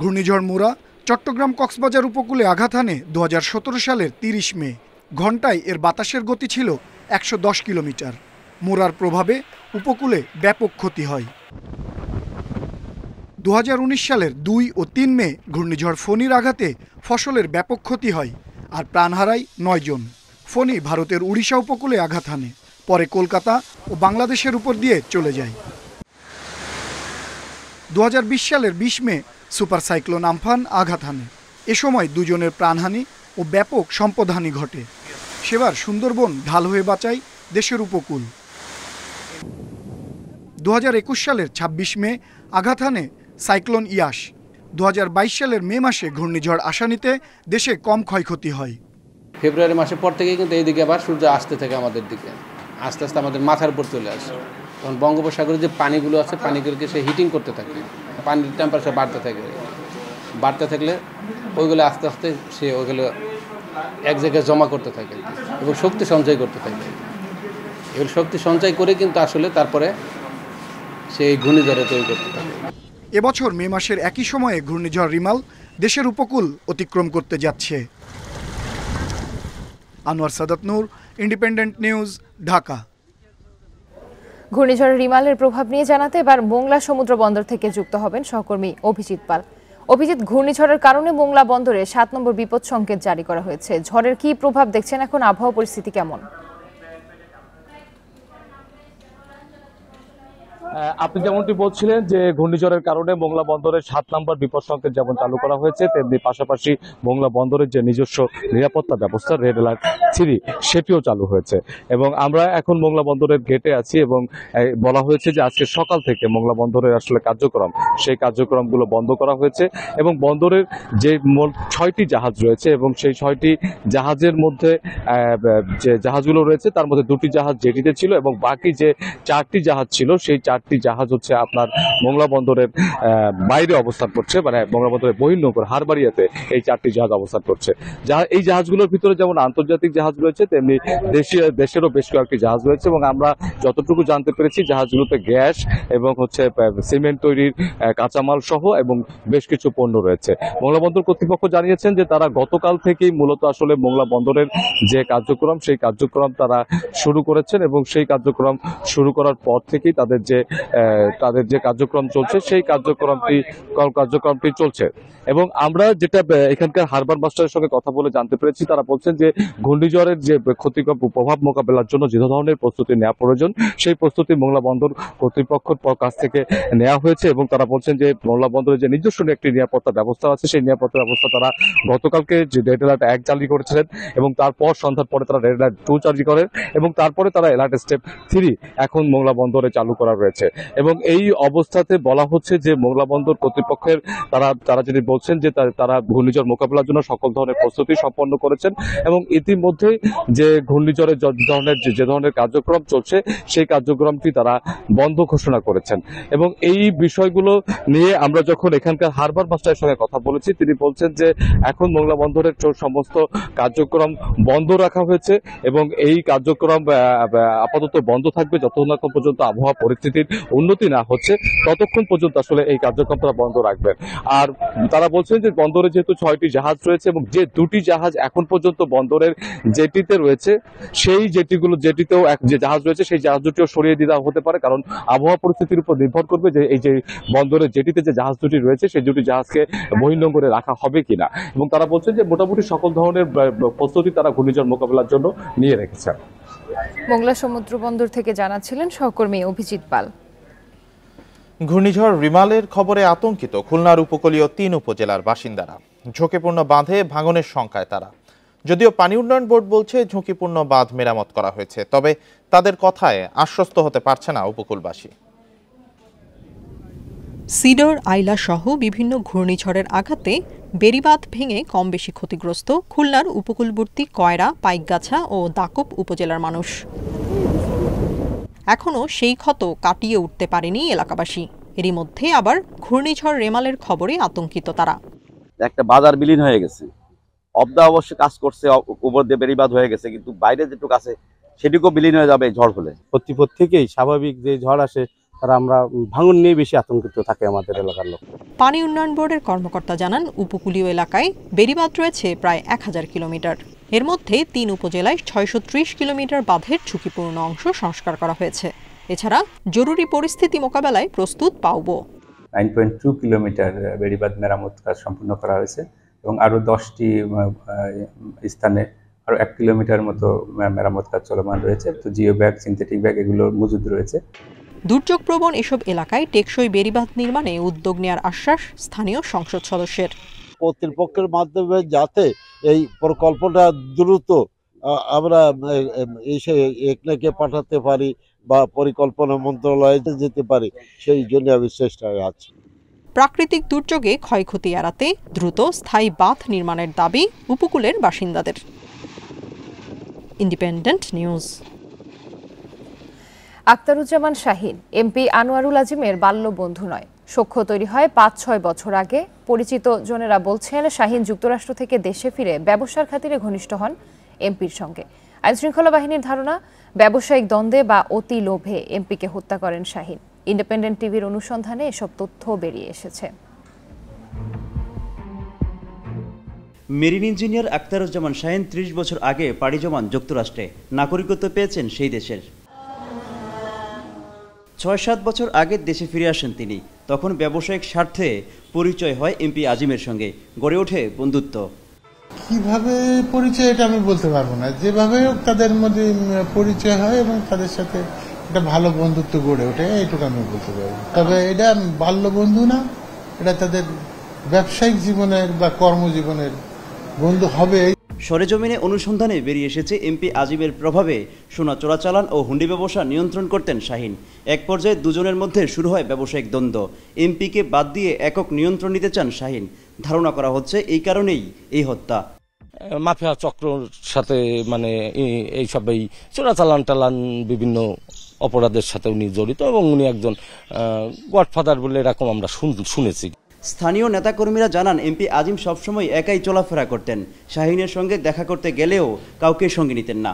ঘূর্ণিঝড় মুরা চট্টগ্রাম কক্সবাজার উপকূলে আঘাত হানে 2017 সালের 30 মে। ঘণ্টায় এর বাতাসের গতি ছিল 110 কিলোমিটার। মুরার প্রভাবে উপকূলে ব্যাপক ক্ষতি হয়। 2019 সালের 2 ও 3 মে ঘূর্ণিঝড় ফণীর আঘাতে ফসলের ব্যাপক ক্ষতি হয় আর প্রাণ হারায় 9 জন। ফণী ভারতের উড়িষ্যা উপকূলে আঘাত হানে, পরে কলকাতা ও বাংলাদেশের উপর দিয়ে চলে যায়। 2020 সালের 20 মে সুপার সাইক্লোন আমফান আঘাত হানে। এ সময় 2 জনের প্রাণহানি ও ব্যাপক সম্পদহানি ঘটে। সেবার সুন্দরবন ঢাল হয়ে বাঁচায় দেশের উপকূল। 2021 সালের 26 মে আঘাত হানে সাইক্লোন ইয়াস। 2022 সালের মে মাসে ঘূর্ণিঝড় আসানিতে দেশে কম ক্ষয়ক্ষতি হয়। ফেব্রুয়ারি মাসের পর থেকেই কিন্তু এইদিকে আবার সূর্য আসতে থাকে আমাদের দিকে, আস্তে আস্তে আমাদের মাথার উপর চলে আসে। তখন বঙ্গোপসাগরে যে পানিগুলো আছে, পানিগুলোকে সে হিটিং করতে থাকে, পানির টেম্পারেচার বাড়তে থাকে। বাড়তে থাকলে ওইগুলো আস্তে আস্তে সে ওইগুলো এক জায়গায় জমা করতে থাকে এবং শক্তি সঞ্চয় করতে থাকে। এগুলো শক্তি সঞ্চয় করে কিন্তু আসলে তারপরে সেই ঘূর্ণিঝড়ে তৈরি করতে থাকে। এবছর মে মাসের একই সময়ে ঘূর্ণিঝড় রিমাল দেশের উপকূল অতিক্রম করতে যাচ্ছে। আনোয়ার সাদাত নূর, ইন্ডিপেন্ডেন্ট নিউজ, ঢাকা। ঘূর্ণিঝড় রিমালের প্রভাব নিয়ে জানাতে এবার মোংলা সমুদ্র বন্দর থেকে যুক্ত হবেন সহকর্মী অভিজিৎ পাল। অভিজিৎ, ঘূর্ণিঝড়ের কারণে মোংলা বন্দরে 7 নম্বর বিপদ সংকেত জারি করা হয়েছে। ঝড়ের কি প্রভাব দেখছেন এখন? আবহাওয়া পরিস্থিতি কেমন? আপনি যেমনটি বলছিলেন যে ঘূর্ণিঝড়ের কারণে মোংলা বন্দরের 7 নম্বর বিপদ সংকেত যেমন চালু করা হয়েছে, তেমনি পাশাপাশি মোংলা বন্দরের যে নিজস্ব নিরাপত্তা ব্যবস্থা রেড অ্যালার্ট 3 সেটিও চালু হয়েছে। এবং আমরা এখন মোংলা বন্দরের গেটে আছি এবং বলা হয়েছে যে আজকে সকাল থেকে মোংলা বন্দরের আসলে কার্যক্রম, সেই কার্যক্রমগুলো বন্ধ করা হয়েছে এবং বন্দরের যে মোট 6টি জাহাজ রয়েছে এবং সেই 6টি জাহাজের মধ্যে যে জাহাজগুলো রয়েছে তার মধ্যে 2টি জাহাজ জেটিতে ছিল এবং বাকি যে 4টি জাহাজ ছিল সেই 4টি জাহাজ হচ্ছে আপনার মোংলা বন্দরের বাইরে অবস্থান করছে, মানে মোংলা বন্দরের বহির্নোঙর হারবাড়িয়াতে এই 4টি জাহাজ অবস্থান করছে। এই জাহাজগুলোর ভিতরে যেমন আন্তর্জাতিক জাহাজ রয়েছে তেমনি দেশেরও বেশ কয়েকটি জাহাজ রয়েছে এবং আমরা যতটুকু জানতে পেরেছি জাহাজগুলোতে গ্যাস এবং হচ্ছে সিমেন্ট তৈরির কাঁচামাল সহ এবং বেশ কিছু পণ্য রয়েছে। মোংলা বন্দর কর্তৃপক্ষ জানিয়েছেন যে তারা গতকাল থেকেই মূলত আসলে মোংলা বন্দরের যে কার্যক্রম সেই কার্যক্রম তারা শুরু করেছেন এবং সেই কার্যক্রম শুরু করার পর থেকেই তাদের যে কার্যক্রম চলছে সেই কার্যক্রমটি চলছে। এবং আমরা যেটা এখানকার হারবার মাস্টারের সঙ্গে কথা বলে জানতে পেরেছি, তারা বলছেন যে ঘূর্ণিঝড়ের যে ক্ষতিকর প্রভাব মোকাবেলার জন্য যে ধরনের প্রস্তুতি নেওয়া প্রয়োজন সেই প্রস্তুতি মোংলা বন্দর কর্তৃপক্ষের কাছ থেকে নেওয়া হয়েছে এবং তারা বলছেন যে মোংলা বন্দরের যে নিজস্ব একটি নিরাপত্তা ব্যবস্থা আছে সেই নিরাপত্তা ব্যবস্থা তারা গতকালকে যে রেড অ্যালার্ট 1 জারি করেছিলেন এবং তারপর সন্ধ্যার পরে তারা রেড অ্যালার্ট 2 জারি করেন এবং তারপরে তারা অ্যালার্ট স্টেপ 3 এখন মোংলা বন্দরে চালু করা রয়েছে। এবং এই অবস্থাতে বলা হচ্ছে যে মোংলা বন্দর কর্তৃপক্ষের তারা যদি বলছেন যে তারা ঘূর্ণিঝড় মোকাবেলার জন্য সকল ধরনের প্রস্তুতি সম্পন্ন করেছেন এবং ইতিমধ্যে যে ঘূর্ণিঝড়ের যে ধরনের কার্যক্রম চলছে সেই কার্যক্রমটি তারা বন্ধ ঘোষণা করেছেন। এবং এই বিষয়গুলো নিয়ে আমরা যখন এখানকার হারবার মাস্টারের সঙ্গে কথা বলেছি তিনি বলছেন যে এখন মোংলা বন্দরের সমস্ত কার্যক্রম বন্ধ রাখা হয়েছে এবং এই কার্যক্রম আপাতত বন্ধ থাকবে যতক্ষণ পর্যন্ত আবহাওয়া পরিস্থিতির উন্নতি না হচ্ছে, ততক্ষণ পর্যন্ত আসলে এই কার্যক্রম তারা বন্ধ রাখবেন। আর তারা বলছেন যে বন্দরে যেহেতু 6টি জাহাজ রয়েছে এবং যে 2টি জাহাজ এখন পর্যন্ত বন্দরের জেটিতে রয়েছে সেই জেটিতেও যে জাহাজ রয়েছে সেই জাহাজ দুটিও সরিয়ে দেওয়া হতে পারে, কারণ আবহাওয়া পরিস্থিতির উপর নির্ভর করবে যে এই যে বন্দরের জেটিতে যে জাহাজ দুটি রয়েছে সেই দুটি জাহাজকে বহির্নোঙরে রাখা হবে কিনা। এবং তারা বলছেন যে মোটামুটি সকল ধরনের প্রস্তুতি তারা ঘূর্ণিঝড় মোকাবেলার জন্য নিয়ে রেখেছেন। মোংলা সমুদ্র বন্দর থেকে জানাচ্ছিলেন সহকর্মী অভিজিৎ পাল। ঘূর্ণিঝড় রিমালের খবরে আতঙ্কিত খুলনার উপকূলীয় 3 উপজেলার বাসিন্দারা। ঝুঁকিপূর্ণ বাঁধে ভাঙনের শঙ্কায় তারা। যদিও পানি উন্নয়ন বোর্ড বলছে ঝুঁকিপূর্ণ বাঁধ মেরামত করা হয়েছে, তবে তাদের কথায় আশ্বস্ত হতে পারছে না উপকূলবাসী। সিডর, আইলা সহ বিভিন্ন ঘূর্ণিঝড়ের আঘাতে বেড়িবাঁধ ভেঙে কম বেশি ক্ষতিগ্রস্ত খুলনার উপকূলবর্তী কয়রা, পাইকগাছা ও দাকব উপজেলার মানুষ। এখনও সেই ক্ষত কাটিয়ে উঠতে পারেনি এলাকাবাসী। এরই মধ্যে আবার ঘূর্ণিঝড় রেমালের খবরে আতঙ্কিত তারা। একটা বাজার বিলীন হয়ে গেছে, অবদা অবশ্যই কাজ করছে, উপর দিয়ে বেড়িবাঁধ হয়ে গেছে, কিন্তু বাইরে যেটুকু আছে সেটুকুও বিলীন হয়ে যাবে ঝড় হলে। প্রতিপদ থেকেই স্বাভাবিক যে ঝড় আসে তারা আমরা ভাঙন নিয়ে বেশি আতঙ্কিত থাকে আমাদের এলাকার লোক। পানি উন্নয়ন বোর্ডের কর্মকর্তা জানান উপকূলীয় এলাকায় বেড়িবাঁধ রয়েছে প্রায় 1000 কিলোমিটার। এর মধ্যে 3 উপজেলায় 630 কিলোমিটার বাঁধের ঝুঁকিপূর্ণ অংশ সংস্কার করা হয়েছে। এছাড়া জরুরি পরিস্থিতি মোকাবেলায় প্রস্তুত পাউবো। 9.2 কিলোমিটার বেড়িবাঁধ মেরামত কাজ সম্পূর্ণ করা হয়েছে এবং আরও 10টি স্থানে আরও 1 কিলোমিটার মতো মেরামত কাজ চলমান রয়েছে। তো জিও ব্যাগ, সিনথেটিক ব্যাগ এগুলো মজুদ রয়েছে। দুর্যোগপ্রবণ এসব এলাকায় টেকসই বেড়িবাঁধ নির্মাণে উদ্যোগ নেওয়ার আশ্বাস স্থানীয় সংসদ সদস্যের। কর্তৃপক্ষের মাধ্যমে যাতে এই প্রকল্পটা দ্রুত আমরা একনাকে পাঠাতে পারি বা পরিকল্পনা মন্ত্রণালয়ে যেতে পারি, সেই জন্য আমি চেষ্টায় আছি। প্রাকৃতিক দুর্যোগে ক্ষয়ক্ষতি এড়াতে দ্রুত স্থায়ী বাঁধ নির্মাণের দাবি উপকূলের বাসিন্দাদের। Independent news. Akhtaruzzaman Shahin MP Anwarul আজিমের বাল্য বন্ধু নয়, সখ্য তৈরি হয় 5-6 বছর আগে। পরিচিত জনেরা বলছেন শাহীন যুক্তরাষ্ট্র থেকে দেশে ফিরে ব্যবসার খাতিরে ঘনিষ্ঠ হন এমপির সঙ্গে। আইনশৃঙ্খলা বাহিনীর ধারণা ব্যবসায়িক দ্বন্দ্বে বা অতি লোভে এমপিকে হত্যা করেন শাহীন। ইন্ডিপেন্ডেন্ট টিভির অনুসন্ধানে এসব তথ্য বেরিয়ে এসেছে। মেরিন ইঞ্জিনিয়ার আখতারুজ্জামান শাহীন 30 বছর আগে পাড়ি জমান যুক্তরাষ্ট্রে। নাগরিকত্ব পেয়েছেন সেই দেশের। 6-7 বছর আগে দেশে ফিরে আসেন তিনি। তখন ব্যবসায়িক স্বার্থে পরিচয় হয় এমপি আজিমের সঙ্গে, গড়ে ওঠে বন্ধুত্ব। কিভাবে পরিচয় এটা আমি বলতে পারবো না, যেভাবে হোক তাদের মধ্যে পরিচয় হয় এবং তাদের সাথে একটা ভালো বন্ধুত্ব গড়ে ওঠে, এইটুকু আমি বলতে পারবো। তবে এটা বাল্য বন্ধু না, এটা তাদের ব্যবসায়িক জীবনের বা কর্মজীবনের বন্ধু হবে। সরেজমিনে অনুসন্ধানে বেরিয়ে এসেছে এমপি আজিমের প্রভাবে সোনা চোরাচালান ও হুন্ডি ব্যবসা নিয়ন্ত্রণ করতেন শাহীন। এক পর্যায়ে দুজনের মধ্যে শুরু হয় ব্যবসায়িক দ্বন্দ্ব। এমপিকে বাদ দিয়ে একক নিয়ন্ত্রণ নিতে চান শাহীন। ধারণা করা হচ্ছে এই কারণেই এই হত্যা। মাফিয়া চক্রর সাথে এইসব এই চোরাচালান টালান বিভিন্ন অপরাধের সাথে উনি জড়িত এবং উনি একজন গডফাদার বলে এরকম আমরা শুনেছি। স্থানীয় নেতাকর্মীরা জানান এমপি আজিম সবসময় একাই চলাফেরা করতেন। শাহীনের সঙ্গে দেখা করতে গেলেও কাউকে সঙ্গে নিতেন না।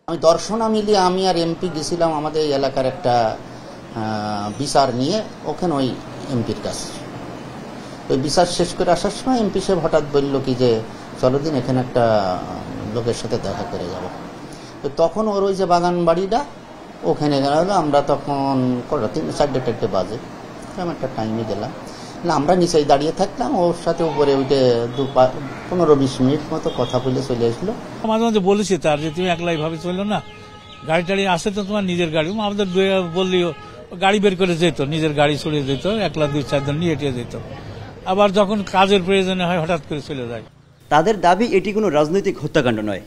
আমি দর্শনা মিলিয়ে আমি আর এমপি গেছিলাম আমাদের এলাকার একটা বিচার নিয়ে, ওখানে ওই এমপির কাছে ওই বিচার শেষ করে আসার সময় এমপি সাহেব হঠাৎ বলল কি যে চলো দিন এখানে একটা লোকের সাথে দেখা করে যাব। তো তখন ওর ওই যে বাগান বাড়িটা ওখানে গেল। আমরা তখন 3-4 বাজে, আমি একটা টাইমে গেলাম না, আমরা নিচেই দাঁড়িয়ে থাকলাম, ওর সাথে উপরে উঠে 15-20 মিনিট মতো কথা বলে চলে আসলো। মাঝে মাঝে বলেছি তার যে তুমি একলা এইভাবে চললো না, গাড়ি টাড়ি আসে তো তোমার নিজের গাড়ি, আমাদের বললেও গাড়ি বের করে যেত, নিজের গাড়ি ছড়িয়ে যেত, একলা 2-4 জন নিয়ে এটিয়ে যেত। আবার যখন কাজের প্রয়োজনে হয় হঠাৎ করে চলে যায়। তাদের দাবি এটি কোনো রাজনৈতিক হত্যাকাণ্ড নয়।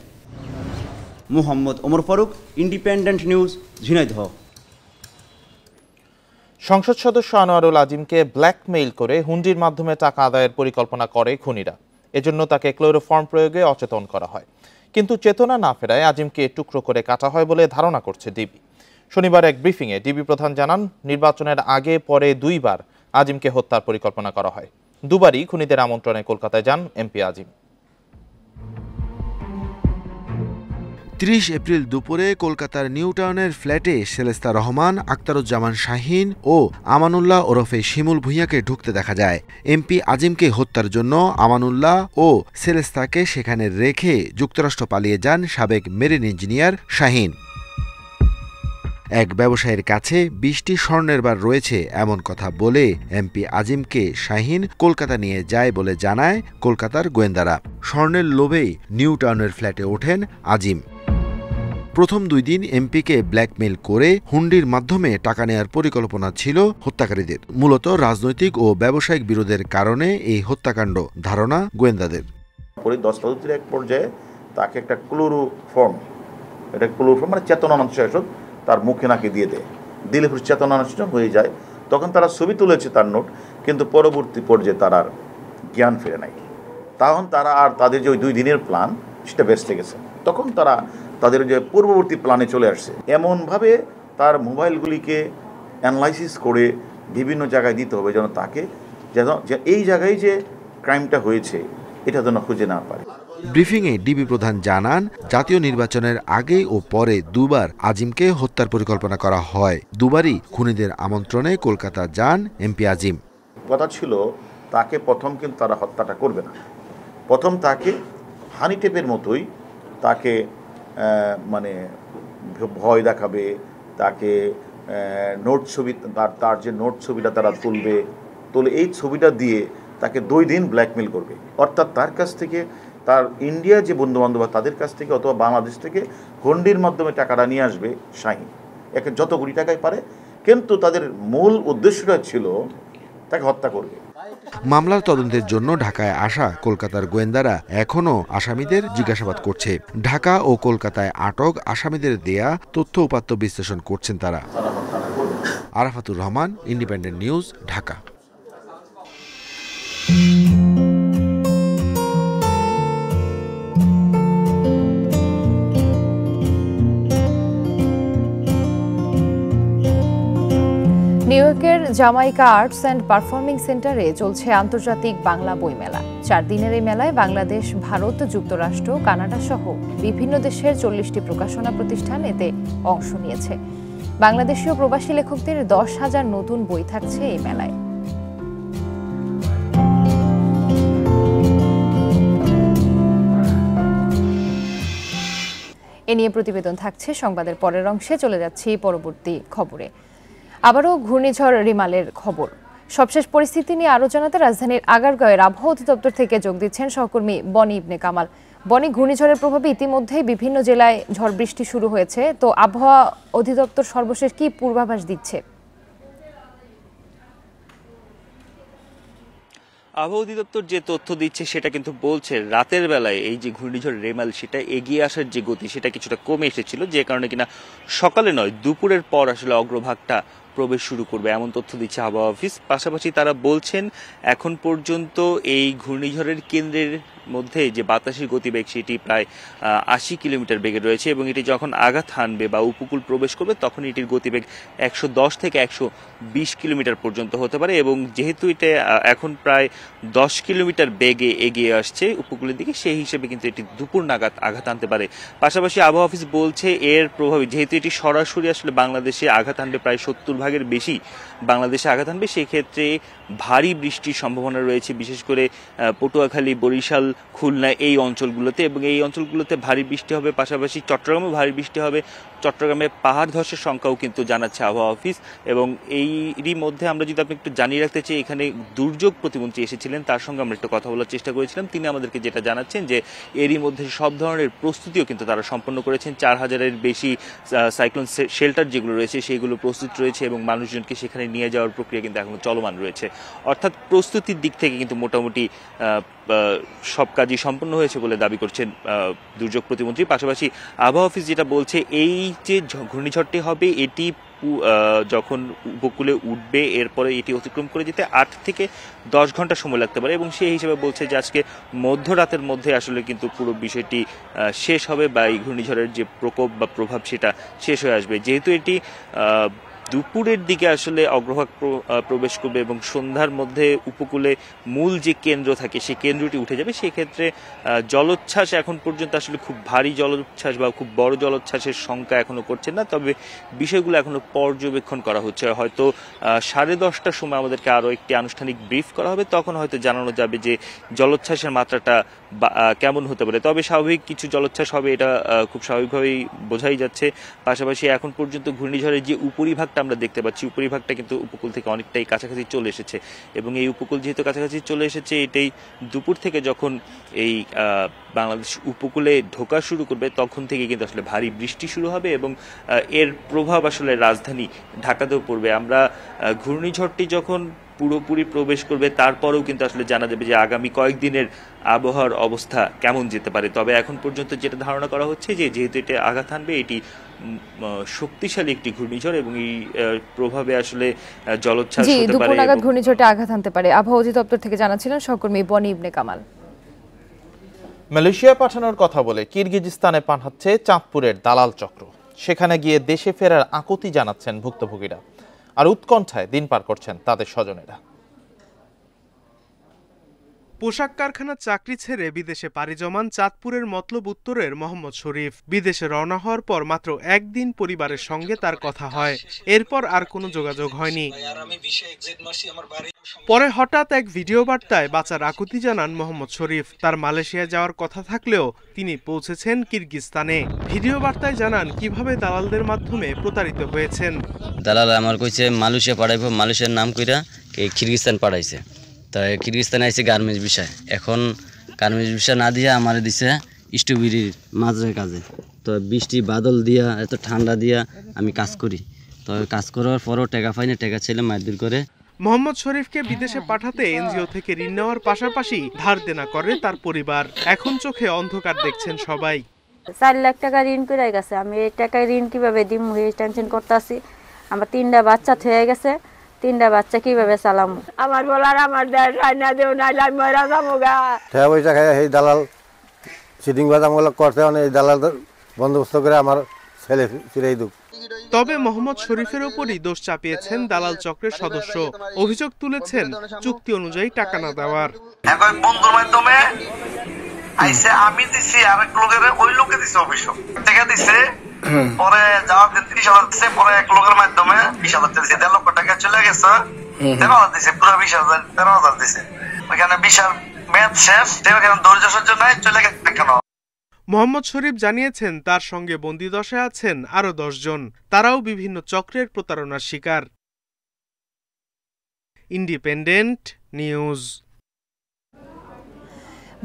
Mohammad Omar Faruk, Independent News, Jhenaidah. সংসদ সদস্য আনোয়ারুল আজিমকে ব্ল্যাকমেইল করে হুন্ডির মাধ্যমে টাকা আদায়ের পরিকল্পনা করে খুনিরা। এজন্য তাকে ক্লোরোফর্ম প্রয়োগে অচেতন করা হয়, কিন্তু চেতনা না ফেরায় আজিমকে টুকরো করে কাটা হয় বলে ধারণা করছে ডিবি। শনিবার এক ব্রিফিংয়ে ডিবি প্রধান জানান, নির্বাচনের আগে পরে 2 বার আজিমকে হত্যার পরিকল্পনা করা হয়। দুবারই খুনিদের আমন্ত্রণে কলকাতায় যান এমপি আজিম। 30 এপ্রিল দুপুরে কলকাতার নিউ টাউনের ফ্ল্যাটে সেলেস্তা রহমান, আখতারুজ্জামান শাহীন ও আমানুল্লাহ ওরফে শিমুল ভূঁইয়াকে ঢুকতে দেখা যায়। এমপি আজিমকে হত্যার জন্য আমানুল্লাহ ও সেলেস্তাকে সেখানে রেখে যুক্তরাষ্ট্র পালিয়ে যান সাবেক মেরিন ইঞ্জিনিয়ার শাহীন। এক ব্যবসায়ীর কাছে 20টি স্বর্ণের বার রয়েছে এমন কথা বলে এমপি আজিমকে শাহীন কলকাতা নিয়ে যায় বলে জানায় কলকাতার গোয়েন্দারা। স্বর্ণের লোভেই নিউ টাউনের ফ্ল্যাটে ওঠেন আজিম। প্রথম 2 দিন এমপিকে ব্ল্যাকমেইল করে হুন্ডির মাধ্যমে টাকা নেয়ার পরিকল্পনা ছিল হত্যাকারীদের। মূলত রাজনৈতিক ও ব্যবসায়িক বিরোধের কারণে এই হত্যাকাণ্ড, ধারণা গোয়েন্দাদের। 10 পদ্ধতির এক পর্যায়ে তাকে একটা ক্লোরোফর্ম মানে চেতনানাশক তার মুখে নাকে দিয়ে দেয়, দিলে চেতনানাশক হয়ে যায়। তখন তারা ছবি তুলেছে তার নোট, কিন্তু পরবর্তী পর্যায়ে তার আর জ্ঞান ফিরে নাই। তখন তারা আর তাদের যে ওই 2 দিনের প্ল্যান সেটা বেঁচে গেছে। তখন তারা তাদের যে পূর্ববর্তী প্ল্যানে চলে আসছে, এমনভাবে তার মোবাইলগুলিকে অ্যানালাইসিস করে বিভিন্ন জায়গায় দিতে হবে যেন তাকে এই জায়গায় যে ক্রাইমটা হয়েছে এটা যেন খুঁজে না পারে। ব্রিফিংয়ে ডিবি প্রধান জানান, জাতীয় নির্বাচনের আগে ও পরে 2 বার আজিমকে হত্যার পরিকল্পনা করা হয়। 2 বারই খুনিদের আমন্ত্রণে কলকাতা যান এমপি আজিম। কথা ছিল তাকে প্রথম কিন্তু তারা হত্যাটা করবে না, প্রথম তাকে হানি টেপের মতোই তাকে ভয় দেখাবে, তাকে নোট ছবি তার যে নোট ছবিটা তারা তুলে এই ছবিটা দিয়ে তাকে 2 দিন ব্ল্যাকমেল করবে। অর্থাৎ তার কাছ থেকে, তার ইন্ডিয়া যে বন্ধুবান্ধব তাদের কাছ থেকে অথবা বাংলাদেশ থেকে হুন্ডির মাধ্যমে টাকাটা নিয়ে আসবে শাহীন, একে যত কোটি টাকায় পারে, কিন্তু তাদের মূল উদ্দেশ্যটা ছিল তাকে হত্যা করবে। মামলার তদন্তের জন্য ঢাকায় আসা কলকাতার গোয়েন্দারা এখনও আসামিদের জিজ্ঞাসাবাদ করছে। ঢাকা ও কলকাতায় আটক আসামিদের দেয়া তথ্য উপাত্ত বিশ্লেষণ করছেন তারা। Arafatur Rahman, independent news, Dhaka. New ইয়র্কের জামাইকা আর্টস অ্যান্ড পারফর্মিং সেন্টারে চলছে আন্তর্জাতিক বাংলা বইমেলা। 4 দিনের এই মেলায় বাংলাদেশ, ভারত, যুক্তরাষ্ট্র, কানাডা সহ বিভিন্ন দেশের 40টি প্রকাশনা প্রতিষ্ঠান এতে অংশ নিয়েছে। বাংলাদেশীয় প্রবাসী লেখকদের 10,000 নতুন বই থাকছে এই মেলায়। এ নিয়ে প্রতিবেদন থাকছে সংবাদের পরের অংশে। চলে যাচ্ছি পরবর্তী খবরে। আবারও ঘূর্ণিঝড় রিমালের খবর। সবশেষ পরিস্থিতি নিয়ে আরো জানাতে রাজধানীর আগারগাঁওয়ের আবহাওয়া অধিদপ্তর থেকে যোগ দিচ্ছেন সহকর্মী বনি ইবনে কামাল। বনি, ঘূর্ণিঝড়ের প্রভাবে ইতিমধ্যেই বিভিন্ন জেলায় ঝড় বৃষ্টি শুরু হয়েছে, তো আবহাওয়া অধিদপ্তর সর্বশেষ কি পূর্বাভাস দিচ্ছে? আবহাওয়া অধিদপ্তর যে তথ্য দিচ্ছে সেটা কিন্তু বলছে রাতের বেলায় এই যে ঘূর্ণিঝড় রেমাল সেটা এগিয়ে আসার যে গতি সেটা কিছুটা কমে এসেছিল, যে কারণে কিনা সকালে নয় দুপুরের পর আসলে অগ্রভাগটা প্রবেশ শুরু করবে এমন তথ্য দিচ্ছে আবহাওয়া অফিস। পাশাপাশি তারা বলছেন এখন পর্যন্ত এই ঘূর্ণিঝড়ের কেন্দ্রের মধ্যে যে বাতাসের গতিবেগ সেটি প্রায় 80 কিলোমিটার বেগে রয়েছে এবং এটি যখন আঘাত হানবে বা উপকূল প্রবেশ করবে তখন এটির গতিবেগ 110 থেকে 120 কিলোমিটার পর্যন্ত হতে পারে এবং যেহেতু এটা এখন প্রায় 10 কিলোমিটার বেগে এগিয়ে আসছে উপকূলের দিকে, সেই হিসেবে কিন্তু এটি দুপুর নাগাদ আঘাত আনতে পারে। পাশাপাশি আবহাওয়া অফিস বলছে এর প্রভাবে যেহেতু এটি সরাসরি আসলে বাংলাদেশে আঘাত আনবে, প্রায় 70 ভাগের বেশি বাংলাদেশে আঘাত আনবে, সেক্ষেত্রে ভারী বৃষ্টির সম্ভাবনা রয়েছে বিশেষ করে পটুয়াখালী, বরিশাল, খুলনা এই অঞ্চলগুলোতে, এবং এই অঞ্চলগুলোতে ভারী বৃষ্টি হবে। পাশাপাশি চট্টগ্রামে ভারী বৃষ্টি হবে। চট্টগ্রামে পাহাড় ধসের সংখ্যাও কিন্তু জানাচ্ছে আবহাওয়া অফিস। এবং এরই মধ্যে আমরা যদি আপনি একটু জানিয়ে রাখতে চাই, এখানে দুর্যোগ প্রতিমন্ত্রী এসেছিলেন, তার সঙ্গে আমরা একটু কথা বলার চেষ্টা করেছিলাম। তিনি আমাদেরকে যেটা জানাচ্ছেন যে এরই মধ্যে সব ধরনের প্রস্তুতিও কিন্তু তারা সম্পন্ন করেছেন। 4000-এর বেশি সাইক্লোন শেল্টার যেগুলো রয়েছে সেগুলো প্রস্তুত রয়েছে এবং মানুষজনকে সেখানে নিয়ে যাওয়ার প্রক্রিয়া কিন্তু এখনো চলমান রয়েছে। অর্থাৎ প্রস্তুতির দিক থেকে কিন্তু মোটামুটি সব কাজই সম্পন্ন হয়েছে বলে দাবি করছেন দুর্যোগ প্রতিমন্ত্রী। পাশাপাশি আবহাওয়া অফিস যেটা বলছে এই যে ঘূর্ণিঝড়টি হবে এটি যখন উপকূলে উঠবে এরপরে এটি অতিক্রম করে যেতে 8 থেকে 10 ঘন্টা সময় লাগতে পারে এবং সেই হিসেবে বলছে যে আজকে মধ্যরাতের মধ্যে আসলে কিন্তু পুরো বিষয়টি শেষ হবে বা এই ঘূর্ণিঝড়ের যে প্রকোপ বা প্রভাব সেটা শেষ হয়ে আসবে। যেহেতু এটি দুপুরের দিকে আসলে অগ্রভাগ প্রবেশ করবে এবং সন্ধ্যার মধ্যে উপকূলে মূল যে কেন্দ্র থাকে সেই কেন্দ্রটি উঠে যাবে, সেক্ষেত্রে জলোচ্ছ্বাস এখন পর্যন্ত আসলে খুব ভারী জলোচ্ছ্বাস বা খুব বড় জলোচ্ছ্বাসের সংখ্যা এখনো করছে না, তবে বিষয়গুলো এখনো পর্যবেক্ষণ করা হচ্ছে। হয়তো 10:30টার সময় আমাদেরকে আরও একটি আনুষ্ঠানিক ব্রিফ করা হবে, তখন হয়তো জানানো যাবে যে জলোচ্ছ্বাসের মাত্রাটা কেমন হতে পারে। তবে স্বাভাবিক কিছু জলোচ্ছ্বাস হবে, এটা খুব স্বাভাবিকভাবেই বোঝাই যাচ্ছে। পাশাপাশি এখন পর্যন্ত ঘূর্ণিঝড়ের যে উপরিভাগটা আমরা দেখতে পাচ্ছি, উপরিভাগটা কিন্তু উপকূল থেকে অনেকটাই কাছাকাছি চলে এসেছে এবং এই উপকূল যেহেতু কাছাকাছি চলে এসেছে, এটাই দুপুর থেকে যখন এই বাংলাদেশ উপকূলে ঢোকা শুরু করবে তখন থেকে কিন্তু আসলে ভারী বৃষ্টি শুরু হবে এবং এর প্রভাব আসলে রাজধানী ঢাকাতেও পড়বে। আমরা ঘূর্ণিঝড়টি যখন পুরোপুরি প্রবেশ করবে তারপরেও কিন্তু আসলে জানা যাবে যে আগামী কয়েকদিনের আবহাওয়ার অবস্থা কেমন যেতে পারে। তবে এখন পর্যন্ত যেটা ধারণা করা হচ্ছে যে যেহেতু এটা আঘাত হানবে, এটি শক্তিশালী একটি ঘূর্ণিঝড় এবং এই প্রভাবে আসলে জলোচ্ছ্বাস হতে পারে। দুপুর নাগাদ ঘূর্ণিঝড়টা আঘাত হানতে পারে। আবহাওয়া অধিদপ্তর থেকে জানাচ্ছিলেন সহকর্মী বনি ইবনে কামাল। মালয়েশিয়া পাঠানোর কথা বলে কিরগিজস্তানে পাঠাচ্ছে চাঁদপুরের দালাল চক্র। সেখানে গিয়ে দেশে ফেরার আকুতি জানাচ্ছেন ভুক্তভোগীরা, আর উৎকণ্ঠায় দিন পার করছেন তাদের স্বজনেরা। পোশাক কারখানার চাকরি ছেড়ে বিদেশে পাড়ি জমান চাঁদপুরের মতলব উত্তরের মোহাম্মদ শরীফ বিদেশে রওনা হওয়ার পর মাত্র একদিন পরিবারের সঙ্গে তার কথা হয়, এরপর আর কোনো যোগাযোগ হয়নি। পরে হঠাৎ এক ভিডিও বার্তায় বাঁচার আকুতি জানান মোহাম্মদ শরীফ। তার মালয়েশিয়া যাওয়ার কথা থাকলেও তিনি পৌঁছেছেন কিরগিজস্তানে। ভিডিও বার্তায় জানান কিভাবে দালালদের মাধ্যমে প্রতারিত হয়েছেন। দালাল আমার কইছে মালয়েশিয়া পাঠাইবো, মালয়েশিয়ার নাম কইরা কিরগিজস্তান পাঠাইছে। তাই কিরগিজস্তানে আইছে গার্মেন্টস বিষয়, এখন গার্মেন্টস বিষয় না দিয়ে আমার দিছে স্ট্রবেরির মাঝের কাজে। তো বৃষ্টি বাদল দিয়া এত ঠান্ডা দিয়া আমি কাজ করি, তো কাজ করার পরও টাকা পাই না, টাকা ছেলে মারধর করে। মোহাম্মদ শরীফকে বিদেশে পাঠাতে এনজিও থেকে ঋণ নেওয়ার পাশাপাশি ধার দেনা করে তার পরিবার। এখন চোখে অন্ধকার দেখছেন সবাই। 4 লাখ টাকা ঋণ করে গেছে, আমি এই টাকা ঋণ কিভাবে দিব টেনশন করতেছি। আমার 3টা বাচ্চা হয়ে গেছে, 3টা বাচ্চা কিভাবে চালামু? আমার বলার আমার রান্না দেও না, আমি মরা যাবো গা। টাকা পয়সা খাই এই দালাল সিটিং বাদামগুলো করতে, এই দালাল বন্দোবস্ত করে আমার ছেলে ফিরাই দুক। তবে মোহাম্মদ শরীফের উপরই দোষ চাপিয়েছেন দালাল চক্রের সদস্য। অভিযোগ তুলেছেন চুক্তি অনুযায়ী টাকা না দেওয়ার। এখন বন্ধুর মাধ্যমে আইসে আমি দিছি, আরেক লোকের ওই লোকে দিছে অভিযোগ টাকা দিছে, পরে যাওয়ার 30,000 দিছে, পরে এক লোকের মাধ্যমে 20,000 দিছে, 1.5 লক্ষ টাকা চলে গেছে, 13,000 দিছে, পুরো 13,000 দিছে। ওইখানে বিশাল মেয়াদ শেষ, সেখানে ধৈর্য সহ্য নাই, চলে গেছে কেন? মোহাম্মদ শরীফ জানিয়েছেন তার সঙ্গে বন্দিদশায় আছেন আরো 10 জন, তারাও বিভিন্ন চক্রের প্রতারণার শিকার। Independent news.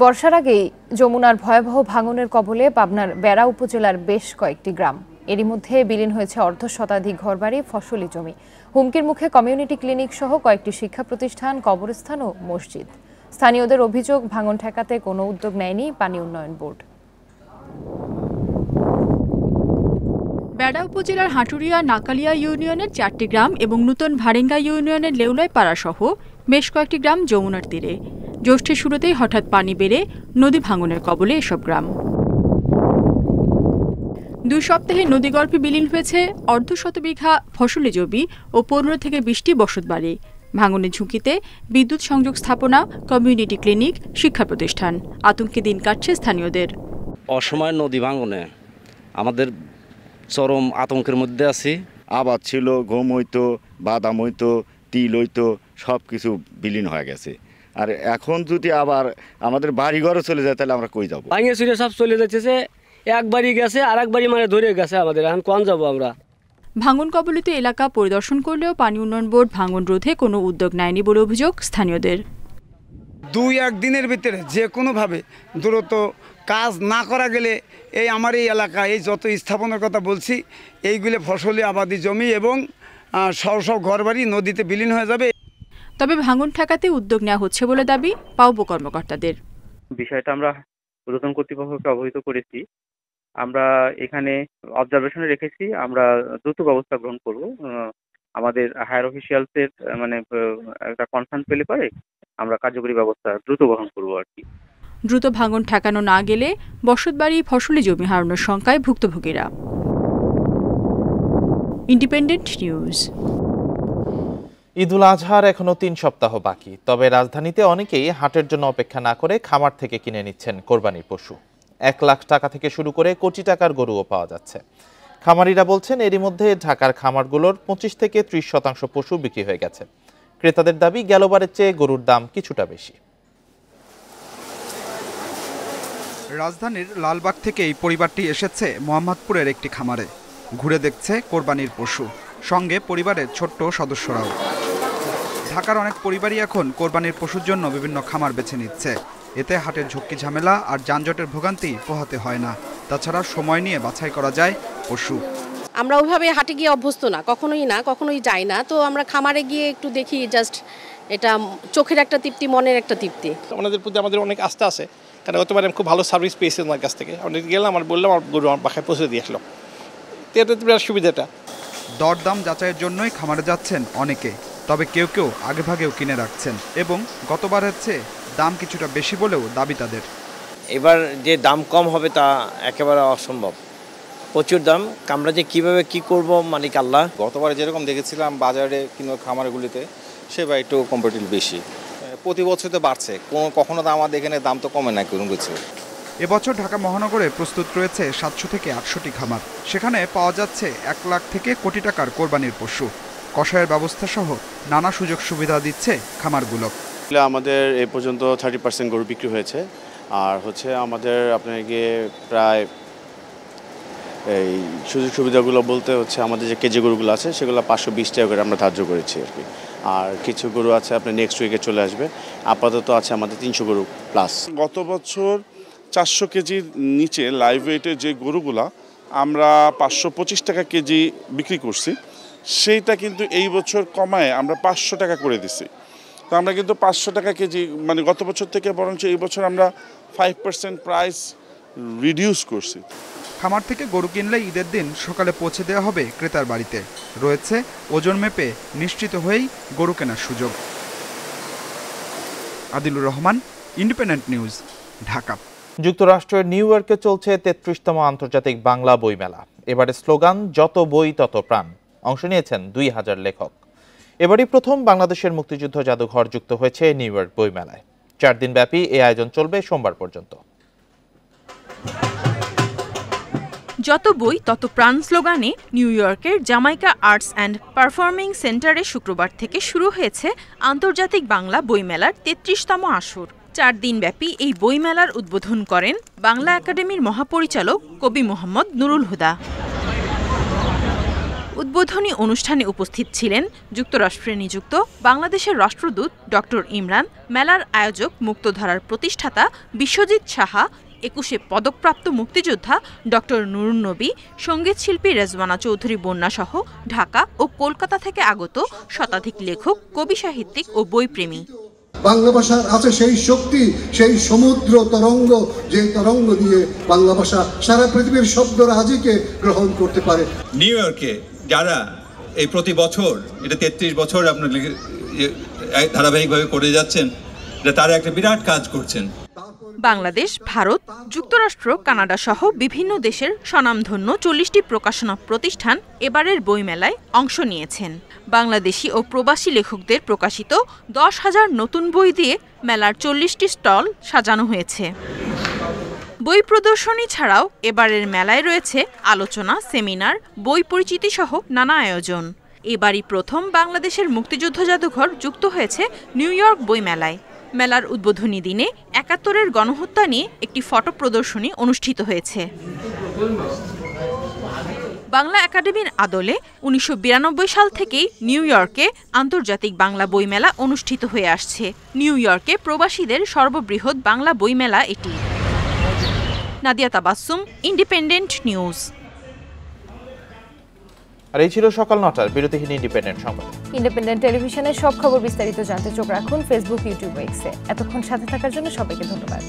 বর্ষার আগেই যমুনার ভয়াবহ ভাঙনের কবলে পাবনার বেড়া উপজেলার বেশ কয়েকটি গ্রাম। এরই মধ্যে বিলীন হয়েছে অর্ধশতাধিক ঘরবাড়ি, ফসলি জমি। হুমকির মুখে কমিউনিটি ক্লিনিক সহ কয়েকটি শিক্ষা প্রতিষ্ঠান, কবরস্থান ও মসজিদ। স্থানীয়দের অভিযোগ, ভাঙন ঠেকাতে কোনো উদ্যোগ নেয়নি পানি উন্নয়ন বোর্ড। বেড়া উপজেলার হাটুরিয়া নাকালিয়া ইউনিয়নের 4টি গ্রাম এবং নূতন ভারেঙ্গা ইউনিয়নের লেউলাই পাড়া সহ বেশ কয়েকটি গ্রাম যমুনার তীরে। জ্যৈষ্ঠের শুরুতেই হঠাৎ পানি বেড়ে নদী ভাঙনের কবলে এসব গ্রাম। 2 সপ্তাহে নদীগর্ভে বিলীন হয়েছে অর্ধশত বিঘা ফসলি জমি ও 15 থেকে 20টি বসতবাড়ি। ভাঙনের ঝুঁকিতে বিদ্যুৎ সংযোগ স্থাপনা, কমিউনিটি ক্লিনিক, শিক্ষা প্রতিষ্ঠান। আতঙ্কে দিন কাটছে স্থানীয়দের। অসময় নদী ভাঙনে আমাদের চরম আতঙ্কের মধ্যে আছি। আবাদ ছিল, গম হইতো, বাদাম হইতো, তিল হইতো, সব কিছু বিলীন হয়ে গেছে। আর এখন যদি আবার আমাদের বাড়িঘরও চলে যায় তাহলে আমরা কই যাব? ভাঙে চুরে সব চলে যাচ্ছে, একবারই গেছে আর একবারই মানে ধরে গেছে আমাদের। এখন কোন যাব আমরা? ভাঙন কবলিত এলাকা পরিদর্শন করলেও পানি উন্নয়ন বোর্ড ভাঙন রোধে কোনো উদ্যোগ নেয়নি বলে অভিযোগ স্থানীয়দের। 2-1 দিনের ভিতরে যে কোনোভাবে দ্রুত কাজ না করা গেলে এই আমার এই এলাকা এই যত স্থাপনের কথা বলছি এইগুলো ফসলি আবাদি জমি এবং সব ঘরবাড়ি নদীতে বিলীন হয়ে যাবে। তবে ভাঙন ঠেকাতে উদ্যোগ নেওয়া হচ্ছে বলে দাবি পাউবো কর্মকর্তাদের। বিষয়টা আমরা ঊর্ধ্বতন কর্তৃপক্ষকে অবহিত করেছি। আমরা এখানে অবজারভেশনে রেখেছি। আমরা দ্রুত ব্যবস্থা গ্রহণ করব। আমাদের হায়ার অফিসিয়ালসের মানে একটা কনসার্ন পেলে পরে আমরা কার্যকরী ব্যবস্থা দ্রুত গ্রহণ করব আর কি। দ্রুত ভাঙন ঠেকানো না গেলে বসতবাড়ি, ফসলি জমি হারানোর শঙ্কায় ভুক্তভোগীরা। Independent news. ঈদুল আজহার এখনো 3 সপ্তাহ বাকি। তবে রাজধানীতে অনেকেই হাটের জন্য অপেক্ষা না করে খামার থেকে কিনে নিচ্ছেন কোরবানির পশু। 1 লাখ টাকা থেকে শুরু করে কোটি টাকার গরুও পাওয়া যাচ্ছে। খামারিরা বলছেন এরই মধ্যে ঢাকার খামারগুলোর 25 থেকে 30% পশু বিক্রি হয়ে গেছে। ক্রেতাদের দাবি গেলবারের চেয়ে গরুর দাম কিছুটা বেশি। রাজধানীর লালবাগ থেকে এই পরিবারটি এসেছে মোহাম্মদপুরের একটি খামারে। ঘুরে দেখছে কোরবানির পশু, সঙ্গে পরিবারের ছোট্ট সদস্যরাও। ঢাকার অনেক পরিবারই এখন কোরবানির পশুর জন্য বিভিন্ন খামার বেছে নিচ্ছে। এতে হাটের ঝক্কি ঝামেলা আর যানজটের ভোগান্তি পোহাতে হয় না। তাছাড়া সময় নিয়ে বাছাই করা যায় পশু। আমরা ওইভাবে হাটে গিয়ে অভ্যস্ত না, কখনোই যাই না। তো আমরা খামারে গিয়ে একটু দেখি, জাস্ট এটা চোখের একটা তৃপ্তি, মনের একটা তৃপ্তি। ওনাদের প্রতি আমাদের অনেক আস্থা আছে, কারণ গতবার আমি খুব ভালো সার্ভিস পেয়েছি ওনার কাছ থেকে। আমি গেলাম, আর বললাম আমার গরু আমার বাসায় পৌঁছে দিয়ে আসলো। এতে সুবিধাটা দরদাম যাচাইয়ের জন্যই খামারে যাচ্ছেন অনেকে। তবে কেউ কেউ আগেভাগেও কিনে রাখছেন এবং গতবারের চেয়ে দাম কিছুটা বেশি বলেও দাবি তাদের। এবার যে দাম কম হবে তা একেবারে অসম্ভব, প্রচুর দাম। আমরা যে কীভাবে কি করব মালিক আল্লাহ। গতবারে যেরকম দেখেছিলাম বাজারে কিংবা খামারগুলিতে, সেবার একটু কম্পারেটিভ বেশি। প্রতি বছর তো বাড়ছে, কখনো তো আমাদের এখানে দাম তো কমে না কোনো কিছু। এবছর ঢাকা মহানগরে প্রস্তুত রয়েছে 700 থেকে 800টি খামার। সেখানে পাওয়া যাচ্ছে 1 লাখ থেকে কোটি টাকার কোরবানির পশু। কষায়ের ব্যবস্থা সহ নানা সুযোগ সুবিধা দিচ্ছে খামারগুলো। আমাদের এ পর্যন্ত 30% গরু বিক্রি হয়েছে। আর আমাদের আপনার গিয়ে প্রায় এই সুযোগ সুবিধাগুলো বলতে আমাদের যে কেজি গরুগুলো আছে সেগুলো 520 টাকা করে আমরা ধার্য করেছি আর কি। আর কিছু গরু আছে আপনার নেক্সট উইকে চলে আসবে। আপাতত আছে আমাদের 300 গরু প্লাস। গত বছর 400 কেজির নিচে লাইভ ওয়েটের যে গরুগুলা আমরা 525 টাকা কেজি বিক্রি করছি, সেইটা কিন্তু এই বছর কমায় আমরা 500 টাকা করে দিছি। তো আমরা কিন্তু 500 টাকা কেজি মানে গত বছর থেকে বরঞ্চ এই বছর আমরা 5% প্রাইস রিডিউস করছি। খামার থেকে গরু কিনলে ঈদের দিন সকালে পৌঁছে দেওয়া হবে ক্রেতার বাড়িতে। রয়েছে ওজন মেপে নিশ্চিত হয়েই গরু কেনার সুযোগ। Adilur Rahman, independent news, Dhaka. যুক্তরাষ্ট্রের নিউ ইয়র্কে চলছে 33তম আন্তর্জাতিক বাংলা বইমেলা। এবারে স্লোগান যত বই তত প্রাণ। অংশ নিয়েছেন 2000 লেখক। এবারই প্রথম বাংলাদেশের মুক্তিযুদ্ধ জাদুঘর যুক্ত হয়েছে নিউ ইয়র্ক বইমেলায়। 4 দিন ব্যাপী এই আয়োজন চলবে সোমবার পর্যন্ত। যত বই তত প্রাণ স্লোগানে নিউ ইয়র্কের জামাইকা আর্টস অ্যান্ড পারফর্মিং সেন্টারে শুক্রবার থেকে শুরু হয়েছে আন্তর্জাতিক বাংলা বইমেলার 33তম আসর। 4 দিনব্যাপী এই বইমেলার উদ্বোধন করেন বাংলা একাডেমির মহাপরিচালক কবি মোহাম্মদ নুরুল হুদা। উদ্বোধনী অনুষ্ঠানে উপস্থিত ছিলেন যুক্তরাষ্ট্রে নিযুক্ত বাংলাদেশের রাষ্ট্রদূত ডক্টর ইমরান, মেলার আয়োজক মুক্তধারার প্রতিষ্ঠাতা বিশ্বজিৎ সাহা, ২১ পদকপ্রাপ্ত মুক্তিযোদ্ধা ডক্টর নুরুন নবী, সঙ্গীত শিল্পী রেজওয়ানা চৌধুরী বন্যা সহ ঢাকা ও কলকাতা থেকে আগত শতাধিক লেখক, কবি সাহিত্যিক ও বইপ্রেমী। বাংলা ভাষার আছে সেই শক্তি, সেই সমুদ্র তরঙ্গ, যে তরঙ্গ দিয়ে বাংলা ভাষা সারা পৃথিবীর শব্দরাজিকে গ্রহণ করতে পারে। নিউ ইয়র্কে যারা এই প্রতি বছর, এটা ৩৩ বছর আপনার ধারাবাহিকভাবে করে যাচ্ছেন, তারা একটা বিরাট কাজ করছেন। বাংলাদেশ, ভারত, যুক্তরাষ্ট্র, কানাডা সহ বিভিন্ন দেশের স্বনামধন্য ৪০টি প্রকাশনা প্রতিষ্ঠান এবারের বইমেলায় অংশ নিয়েছেন। বাংলাদেশি ও প্রবাসী লেখকদের প্রকাশিত ১০,০০০ নতুন বই দিয়ে মেলার ৪০টি স্টল সাজানো হয়েছে। বই প্রদর্শনী ছাড়াও এবারের মেলায় রয়েছে আলোচনা, সেমিনার, বই পরিচিতি সহ নানা আয়োজন। এবারই প্রথম বাংলাদেশের মুক্তিযুদ্ধ জাদুঘর যুক্ত হয়েছে নিউ ইয়র্ক বইমেলায়। মেলার উদ্বোধনী দিনে ৭১-এর গণহত্যা নিয়ে একটি ফটো প্রদর্শনী অনুষ্ঠিত হয়েছে। বাংলা একাডেমির আদলে ১৯৯২ সাল থেকেই নিউ ইয়র্কে আন্তর্জাতিক বাংলা বইমেলা অনুষ্ঠিত হয়ে আসছে। নিউ ইয়র্কে প্রবাসীদের সর্ববৃহৎ বাংলা বইমেলা এটি। Nadia Tabassum, independent news. আর এই ছিল সকাল ৯টার বিরতিহীন ইন্ডিপেন্ডেন্ট সংবাদ। ইন্ডিপেন্ডেন্ট টেলিভিশনের সব খবর বিস্তারিত জানতে চোখ রাখুন ফেসবুক, ইউটিউব, এক্সে। এতক্ষণ সাথে থাকার জন্য সবাইকে ধন্যবাদ।